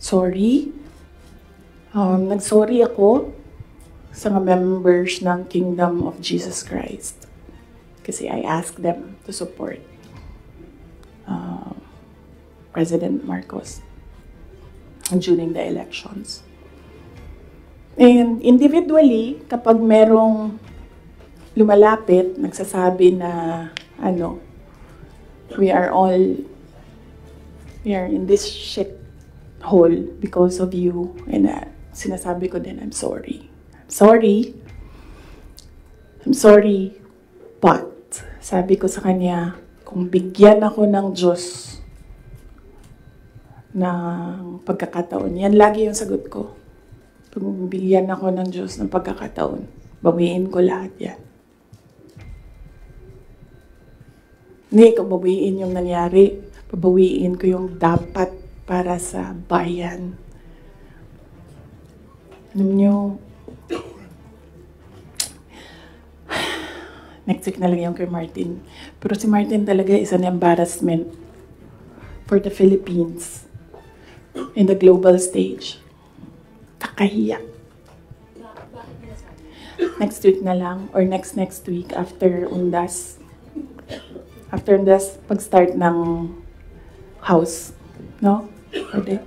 Sorry. Nag-sorry ako sa mga members ng Kingdom of Jesus Christ. Kasi I asked them to support President Marcos during the elections. And individually, kapag merong lumalapit, nagsasabi na, we are in this shit hole because of you. And sinasabi ko din, I'm sorry. I'm sorry, but sabi ko sa kanya, kung bigyan ako ng Diyos ng pagkakataon, yan lagi yung sagot ko. Kung bigyan ako ng Diyos ng pagkakataon, bawiin ko lahat yan. Hindi ko bawiin yung nangyari, babawiin ko yung dapat para sa bayan. Alam nyo, next week na lang yung kay Martin. Pero si Martin talaga is an embarrassment for the Philippines in the global stage. Kakahiya. Next week na lang, or next week after Undas. After Undas, pag-start ng house. No? Pwede.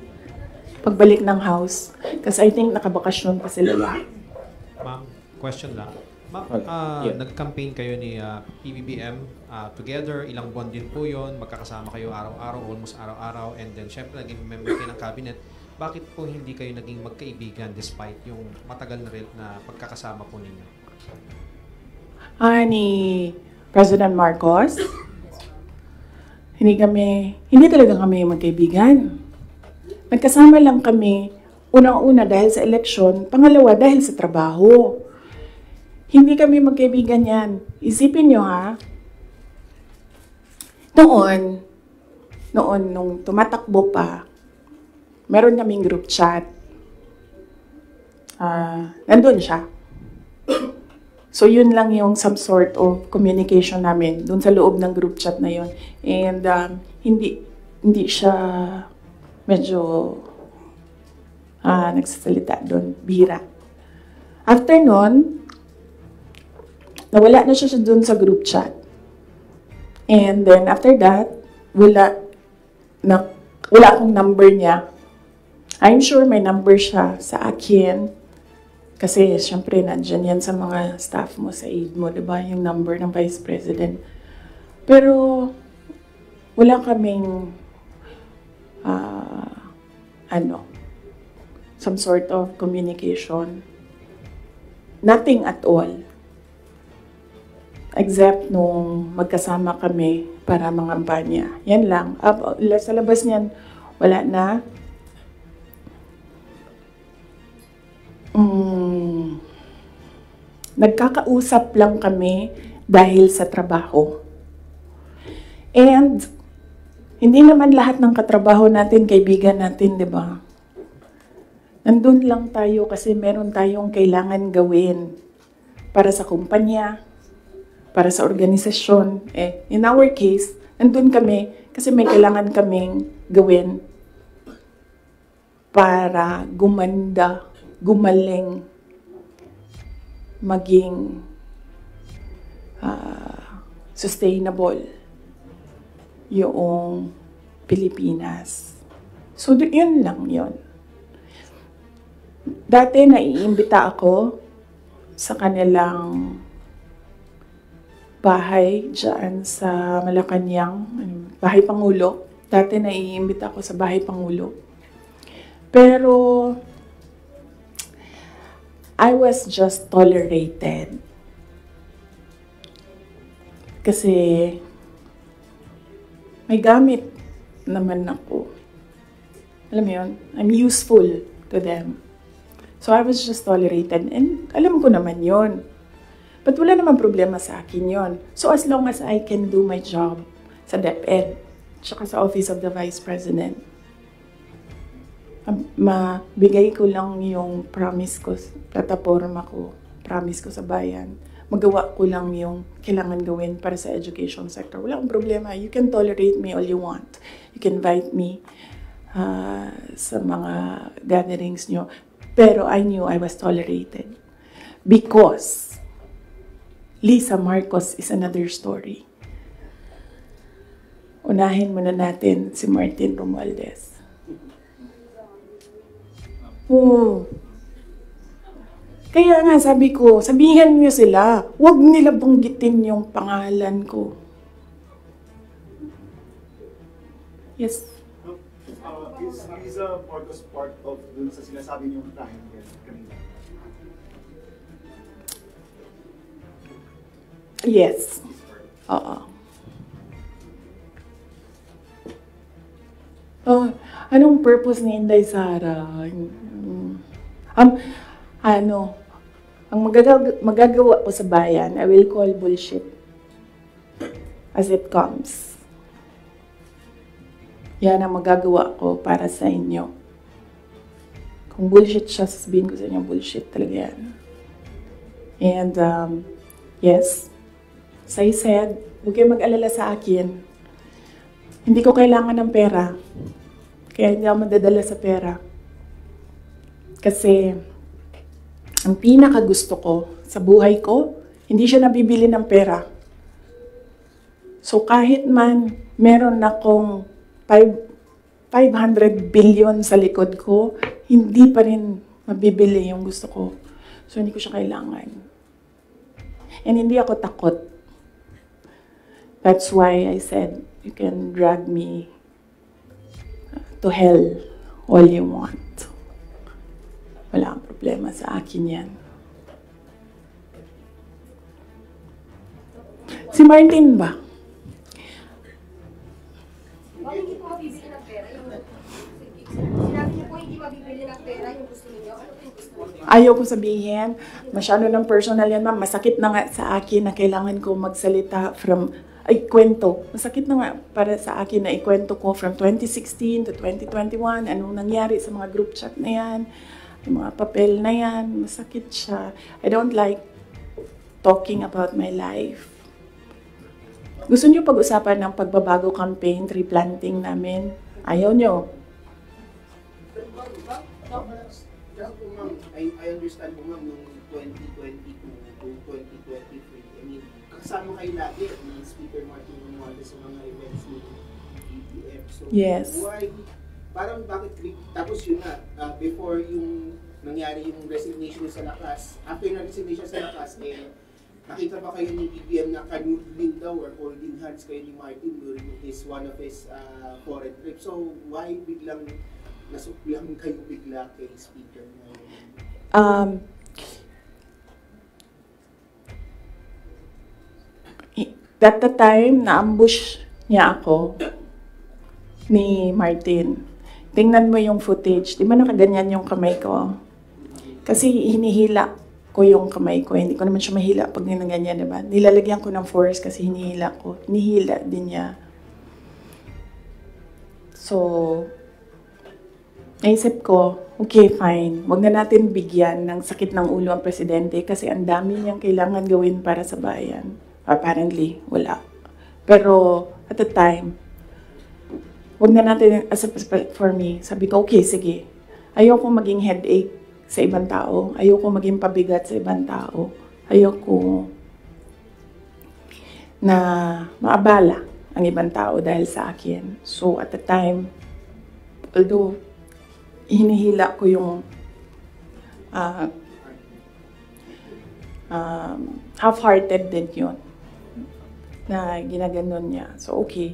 Pagbalik ng house. Kasi I think nakabakasyon pa sila lahat.
Ma'am, question lang. Ma'am, nag-campaign kayo ni PBBM together, ilang buwan din po yun, magkakasama kayo araw-araw, almost araw-araw, and then syempre naging member kayo ng cabinet. Bakit po hindi kayo naging magkaibigan despite yung matagal na pagkakasama po ninyo?
Ni President Marcos, hindi talaga kami magkaibigan. Nagkasama lang kami, unang-una dahil sa eleksyon, pangalawa dahil sa trabaho. Hindi kami magkaibigan yan. Isipin nyo ha, noon, nung tumatakbo pa, meron kaming group chat. Nandun siya. So yun lang yung some sort of communication namin dun sa loob ng group chat na yun. And hindi siya medyo nagsasalita dun, bihira. After nun, nawala na siya dun sa group chat. And then after that, wala akong number niya. I'm sure may number siya sa akin. Kasi syempre nandyan yan sa mga staff mo, sa aide mo, diba? Yung number ng Vice President. Pero wala kaming some sort of communication. Nothing at all. Except nung magkasama kami para mangampanya. Yan lang. Sa labas niyan, wala na. Nagkakausap lang kami dahil sa trabaho. And hindi naman lahat ng katrabaho natin, kaibigan natin, di ba? Nandun lang tayo kasi meron tayong kailangan gawin para sa kumpanya, para sa organisasyon. In our case, nandun kami kasi may kailangan kaming gawin para gumanda, gumaling, maging sustainable yung Pilipinas. So, yun lang yun. Dati naiimbita ako sa kanilang bahay dyan sa Malacanang, Bahay Pangulo. Dati naiimbita ako sa Bahay Pangulo. Pero I was just tolerated. Kasi may gamit naman ako. Alam mo yun? I'm useful to them. So I was just tolerated. And alam ko naman yun. But wala naman problema sa akin yon. So as long as I can do my job sa DepEd, tsaka sa Office of the Vice President, mabigay ko lang yung promise ko, plataforma ko, promise ko sa bayan, magawa ko lang yung kailangan gawin para sa education sector. Wala akong problema. You can tolerate me all you want. You can invite me sa mga gatherings nyo. Pero I knew I was tolerated. Because Lisa Marcos is another story. Unahin muna natin si Martin Romualdez. Oh. Kaya nga sabi ko, sabihan niyo sila, huwag nila banggitin yung pangalan ko. Yes.
Is Lisa Marcos part of dun sa sinasabi niyong triangle kanina?
Yes. Oo. Oh, anong purpose ni Inday Sara? Ang magagawa ko sa bayan, I will call bullshit as it comes. Yan ang magagawa ko para sa inyo. Kung bullshit siya, sasabihin ko sa inyo, bullshit talaga yan. And, yes, as I said, huwag kayo mag-alala sa akin. Hindi ko kailangan ng pera. Kaya hindi ako madadala sa pera. Kasi, ang pinakagusto ko sa buhay ko, hindi siya nabibili ng pera. So kahit man meron akong 500 billion sa likod ko, hindi pa rin mabibili yung gusto ko. So hindi ko siya kailangan. And hindi ako takot. That's why I said, you can drag me to hell all you want. Wala kang problema sa akin yan. Si Martin ba?
Bakit hindi po mabibili ng pera? Sinabi niyo po hindi mabibili ng pera yung gusto niyo. Ano po yung gusto niyo?
Ayaw ko sabihin. Masyado ng personal yan, ma'am. Masakit na nga sa akin na kailangan ko magsalita kwento. Masakit na nga para sa akin na ikwento ko from 2016 to 2021. Anong nangyari sa mga group chat na yan. Yung mga papel na yan, masakit siya. I don't like talking about my life. Gusto niyo pag-usapan ng pagbabago campaign, tree planting namin? Ayaw niyo.
I understand po ma'am, yung 2022 to 2023, I mean, kasama kayo lagi ni Speaker Martin Romualdez sa mga events ni BBM. So,
yes.
Why? Parang bakit, tapos yun na, before yung nangyari yung resignation sa lakas, after na resignation sa lakas, nakita pa kayo ni BBM na kanudling daw or holding hands kayo ni Martin during one of his foreign trips. So, why biglang nasuklang kayo bigla kay Speaker?
That the time, na-ambush niya ako ni Martin. Tingnan mo yung footage. Di ba nakaganyan yung kamay ko? Kasi hinihila ko yung kamay ko. Hindi ko naman siya mahila pag ninaganyan, di ba? Nilalagyan ko ng force kasi hinihila ko. Hinihila din niya. So, naisip ko, okay, fine. Huwag na natin bigyan ng sakit ng ulo ang presidente kasi ang dami niyang kailangan gawin para sa bayan. Apparently, wala. Pero, at the time, huwag na natin, for me, sabi ko, okay, sige. Ayoko maging headache sa ibang tao. Ayoko maging pabigat sa ibang tao. Ayoko na maabala ang ibang tao dahil sa akin. So, at the time, although hinihila ko yung half-hearted din yun na ginaganon niya. So, okay.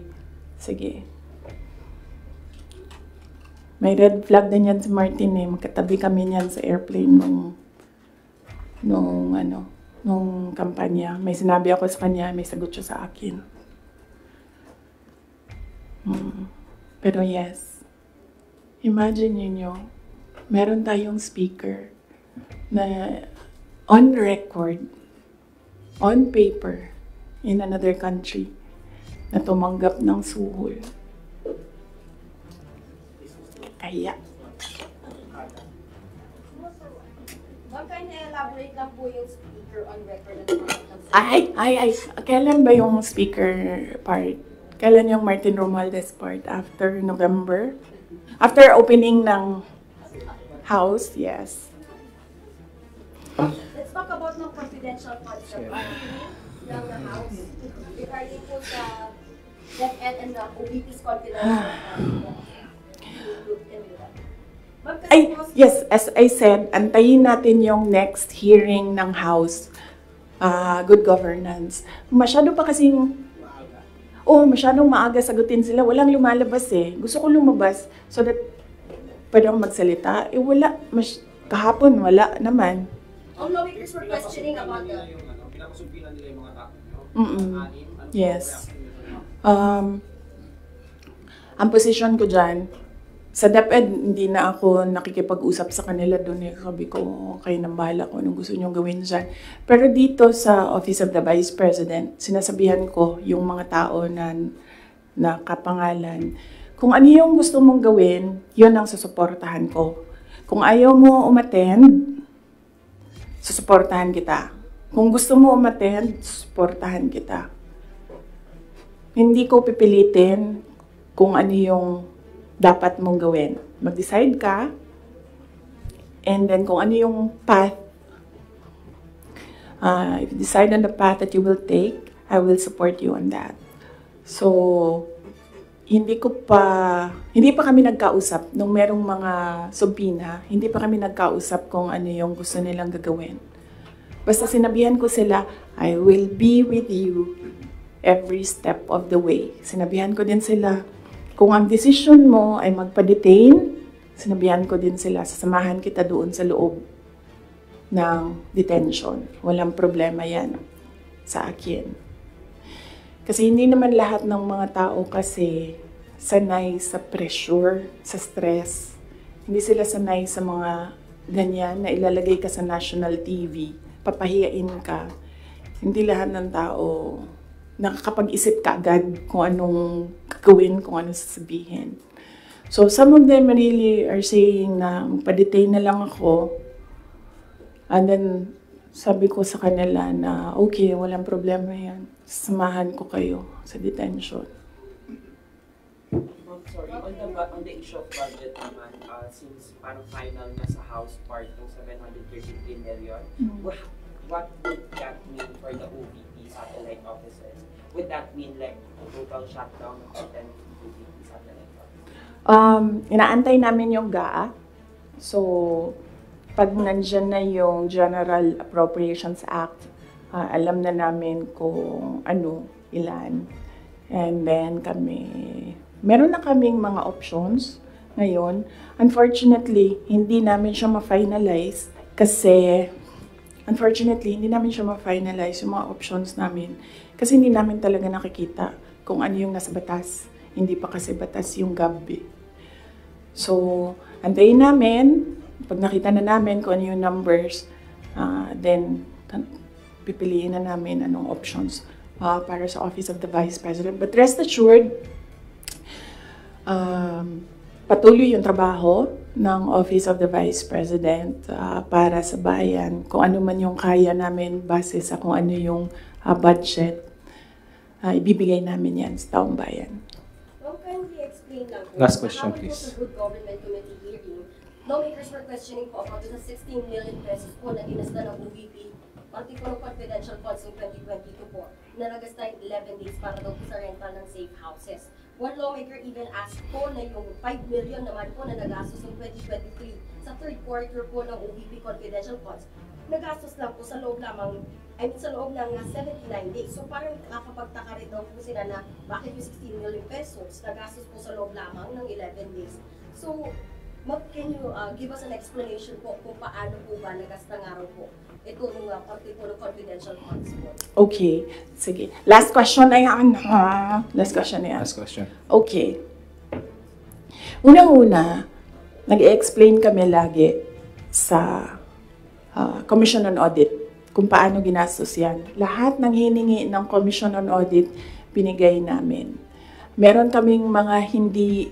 Sige. May red flag din yan si Martin eh. Magkatabi kami niyan sa airplane nung kampanya. May sinabi ako sa kanya, may sagot siya sa akin. Pero yes, imagine niyo, meron tayong speaker na on record, on paper in another country na tumanggap ng suhol. Kaya,
Ma'am, can you elaborate lang po yung speaker on record na
kailan ba yung speaker part? Kailan yung Martin Romualdez part? After November? After opening ng House, yes.
Let's talk about ng confidential funds ng House. Regarding po sa DepEd and the OVP's confidential funds.
Yes, as I said, antayin natin yung next hearing ng House, Good Governance. Masyado pa kasing, masyadong maaga sagutin sila. Walang lumalabas eh. Gusto ko lumabas so that pwede akong magsalita. Wala. Kahapon, wala naman.
Lawmakers were questioning about the...
Yes. Ang position ko dyan, sa DepEd, hindi na ako nakikipag-usap sa kanila doon. Sabi ko, kayo nang bahala ko anong gusto nyo gawin dyan. Pero dito sa Office of the Vice President, sinasabihan ko yung mga tao na kapangalan, kung ano yung gusto mong gawin, yun ang susuportahan ko. Kung ayaw mo umattend, susuportahan kita. Kung gusto mo umattend, susuportahan kita. Hindi ko pipilitin kung ano yung dapat mong gawin. Mag-decide ka, and then kung ano yung path, if you decide on the path that you will take, I will support you on that. So, hindi pa kami nagkausap nung merong mga subpoena, hindi pa kami nagkausap kung ano yung gusto nilang gagawin. Basta sinabihan ko sila, I will be with you every step of the way. Sinabihan ko din sila, kung ang decision mo ay magpa-detain, sinabihan ko din sila, sasamahan kita doon sa loob ng detention. Walang problema yan sa akin. Kasi hindi naman lahat ng mga tao kasi sanay sa pressure, sa stress. Hindi sila sanay sa mga ganyan na ilalagay ka sa national TV, papahiyain ka. Hindi lahat ng tao nakakapag-isip ka agad kung anong gagawin, kung anong sasabihin. So, some of them really are saying na magpa-detain na lang ako. And then, sabi ko sa kanila na, okay, walang problema yan. Samahan ko kayo sa detention.
Sorry, on the issue of budget naman, since parang final na sa House part ng 733 million, what would that mean for the OVP satellite offices? Would that mean like a total shutdown of 10 OVP satellite offices?
Inaantay namin yung GAA. So, pag nandyan na yung General Appropriations Act, alam na namin kung ano, ilan. And then meron na kaming mga options ngayon. Unfortunately, hindi namin siya ma-finalize kasi yung mga options namin kasi hindi namin talaga nakikita kung ano yung nasa batas. Hindi pa kasi batas yung GAB. So, antayin namin, pag nakita na namin kung ano yung numbers, then pipiliin na namin anong options para sa Office of the Vice President. But rest assured, patuloy yung trabaho ng Office of the Vice President para sa bayan. Kung ano man yung kaya namin base sa kung ano yung budget, ibibigay namin yan sa taong bayan.
Kindly explain lang po.
Last question, please.
Sa Good Government Committee hearing, lawmakers were questioning po about the 16 million pesos po na inasta ng OVP, pati po ng confidential funds ng 2022 po, na nagasta 11 days para daw po sa rental ng safe houses. One lawmaker even asked po na yung 5 million naman po na nagastos ng 2023 sa third quarter po ng OVP confidential funds, nagastos lang po sa loob lamang, sa loob ng 79 days. So parang nakakapagtaka rin daw po sila na bakit yung 16 million pesos nagastos po sa loob lamang ng 11 days. So, can you give us an explanation po kung paano po ba nagasta nga raw po ito ng parte po ng confidential funds po?
Okay, sige. Last question na yan. Last question na yan.
Last question.
Okay. Unang-una, nag-explain kami lagi sa Commission on Audit kung paano ginastos yan. Lahat ng hiningi ng Commission on Audit, binigay namin. Meron kaming mga hindi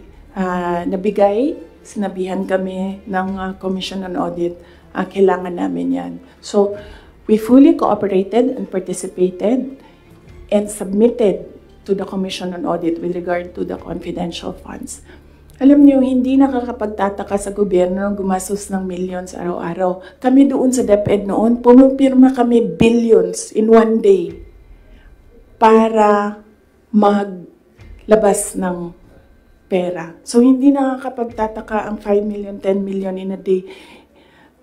nabigay, sinabihan kami ng Commission on Audit, kailangan namin yan. So, we fully cooperated and participated and submitted to the Commission on Audit with regard to the confidential funds. Alam niyo, hindi nakakapagtataka sa gobyerno ng gumastos ng millions araw-araw. Kami doon sa DepEd noon, pumipirma kami billions in one day para maglabas ng pera. So, hindi nakakapagtataka ang 5 million, 10 million in a day.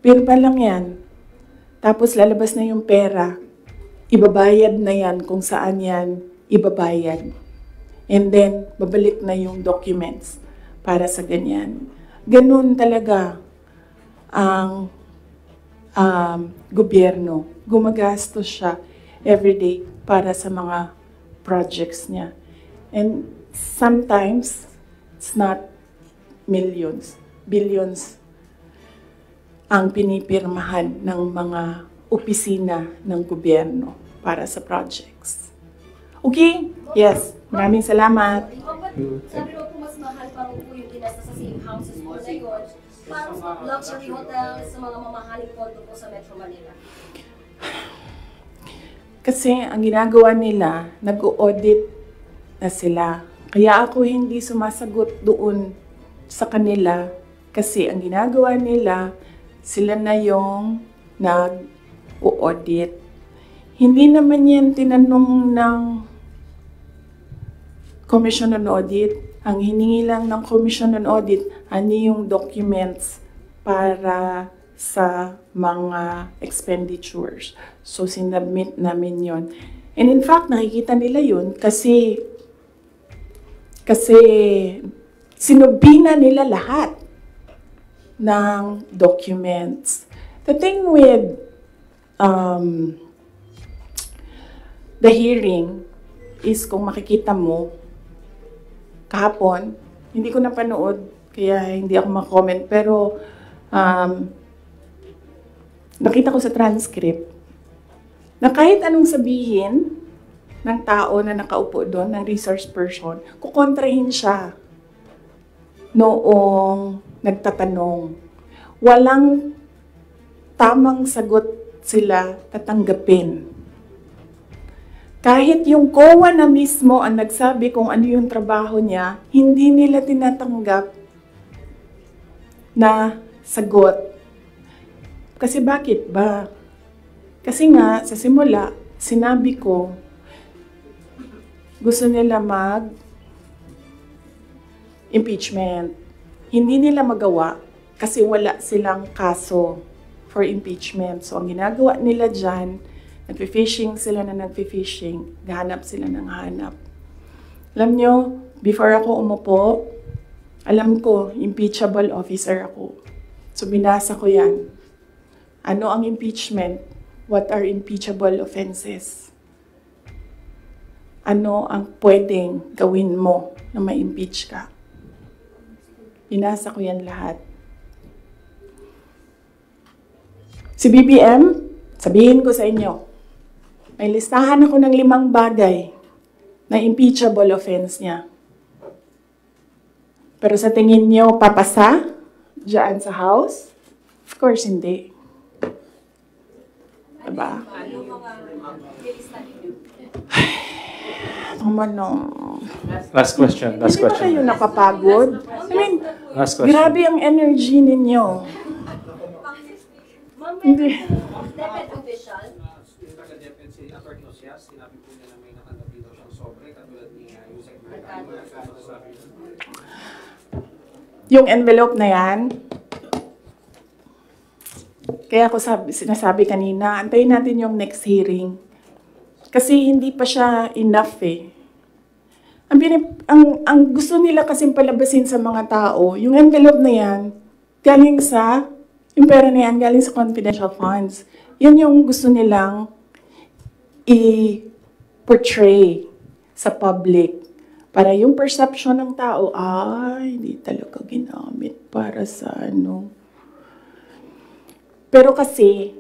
Pirma lang yan. Tapos lalabas na yung pera, ibabayad na yan kung saan yan ibabayad. And then, babalik na yung documents para sa ganyan. Ganun talaga ang gobyerno. Gumagastos siya everyday para sa mga projects niya. And sometimes, it's not millions, billions ang pinipirmahan ng mga opisina ng gobyerno para sa projects. Okay? Yes. Maraming salamat.
Sabi mo po mas mahal parang po yung ginasta sa safe houses po na yun. Parang luxury hotels sa mga mamahaling condo po sa Metro Manila.
Kasi ang ginagawa nila, nag-audit na sila. Kaya ako hindi sumasagot doon sa kanila kasi ang ginagawa nila, sila na yung nag-audit. Hindi naman yan tinanong ng Commission on Audit. Ang hiningi lang ng Commission on Audit, ano yung documents para sa mga expenditures. So, sinubmit namin yon. And in fact, nakikita nila yun kasi sinubina nila lahat ng documents. The thing with the hearing is kung makikita mo, kahapon, hindi ko napanood, kaya hindi ako mag-comment, pero nakita ko sa transcript na kahit anong sabihin ng tao na nakaupo doon, ng resource person, kukontrahin siya noong nagtatanong. Walang tamang sagot sila tatanggapin. Kahit yung COA na mismo ang nagsabi kung ano yung trabaho niya, hindi nila tinatanggap na sagot. Kasi bakit ba? Kasi nga, sa simula, sinabi ko, gusto nila mag-impeachment. Hindi nila magawa kasi wala silang kaso for impeachment. So, ang ginagawa nila dyan, nagfi-fishing sila na nagfi-fishing, gahanap sila ng hanap. Alam nyo, before ako umupo, alam ko, impeachable officer ako. So, binasa ko yan. Ano ang impeachment? What are impeachable offenses? Ano ang pwedeng gawin mo na ma-impeach ka? Binasa ko yan lahat. Si BBM, sabihin ko sa inyo, may listahan ako ng 5 bagay na impeachable offense niya. Pero sa tingin niyo, papasa dyan sa House? Of course, hindi. Diba?
Last question.
Hindi ba kayo napapagod? I mean,
Last question.
grabe ang energy ninyo. Hindi.
DepEd official,
Yung envelope na yan, kaya ako sinasabi kanina, antayin natin yung next hearing. Kasi hindi pa siya enough eh. Ang gusto nila kasing palabasin sa mga tao, yung envelope na yan, galing sa, yung pera na yan, galing sa confidential funds. Yan yung gusto nilang i-portray sa public. Para yung perception ng tao, ay, hindi talaga ginamit para sa ano. Pero kasi,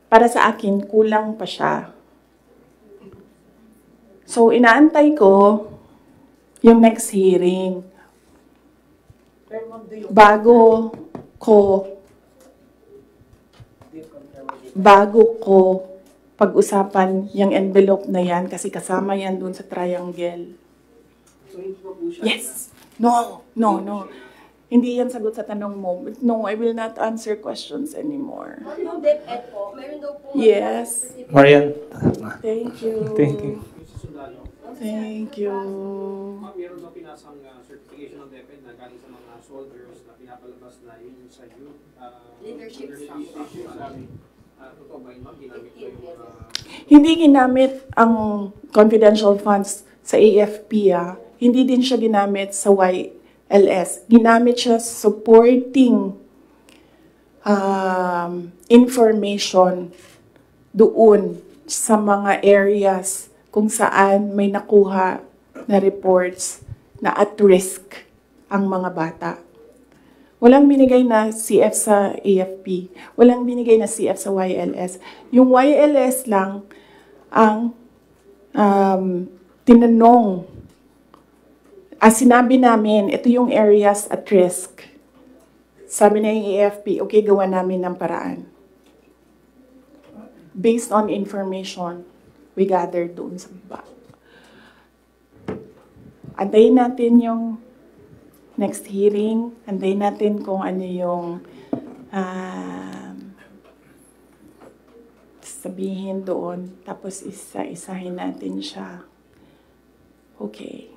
para sa akin, kulang pa siya. So, inaantay ko yung next hearing. Bago ko pag-usapan yung envelope na yan kasi kasama yan dun sa triangle.
So, hindi pa po siya?
Yes! No! Hindi yan sagot sa tanong mo. No, I will not answer questions anymore.
Yung DepEd po, meron daw po...
Yes.
Marian.
Thank you.
Thank you.
Thank you.
Ma'am, meron daw pinasang certification ng DepEd na galing sa mga soldiers na pinapalabas na yun sa youth
leadership
issues. Totoo ba yun, ma'am? Ginamit ko yung...
Hindi ginamit ang confidential funds sa AFP. Hindi din siya ginamit sa YLS. Ginamit siya supporting information doon sa mga areas kung saan may nakuha na reports na at risk ang mga bata. Walang binigay na CF sa AFP. Walang binigay na CF sa YLS. Yung YLS lang ang tinanong. Sinabi namin, ito yung areas at risk. Sabi na yung AFP, okay, gawa namin ng paraan. Based on information we gathered doon sa baba. Antayin natin yung next hearing. Antayin natin kung ano yung sabihin doon. Tapos isa-isahin natin siya. Okay.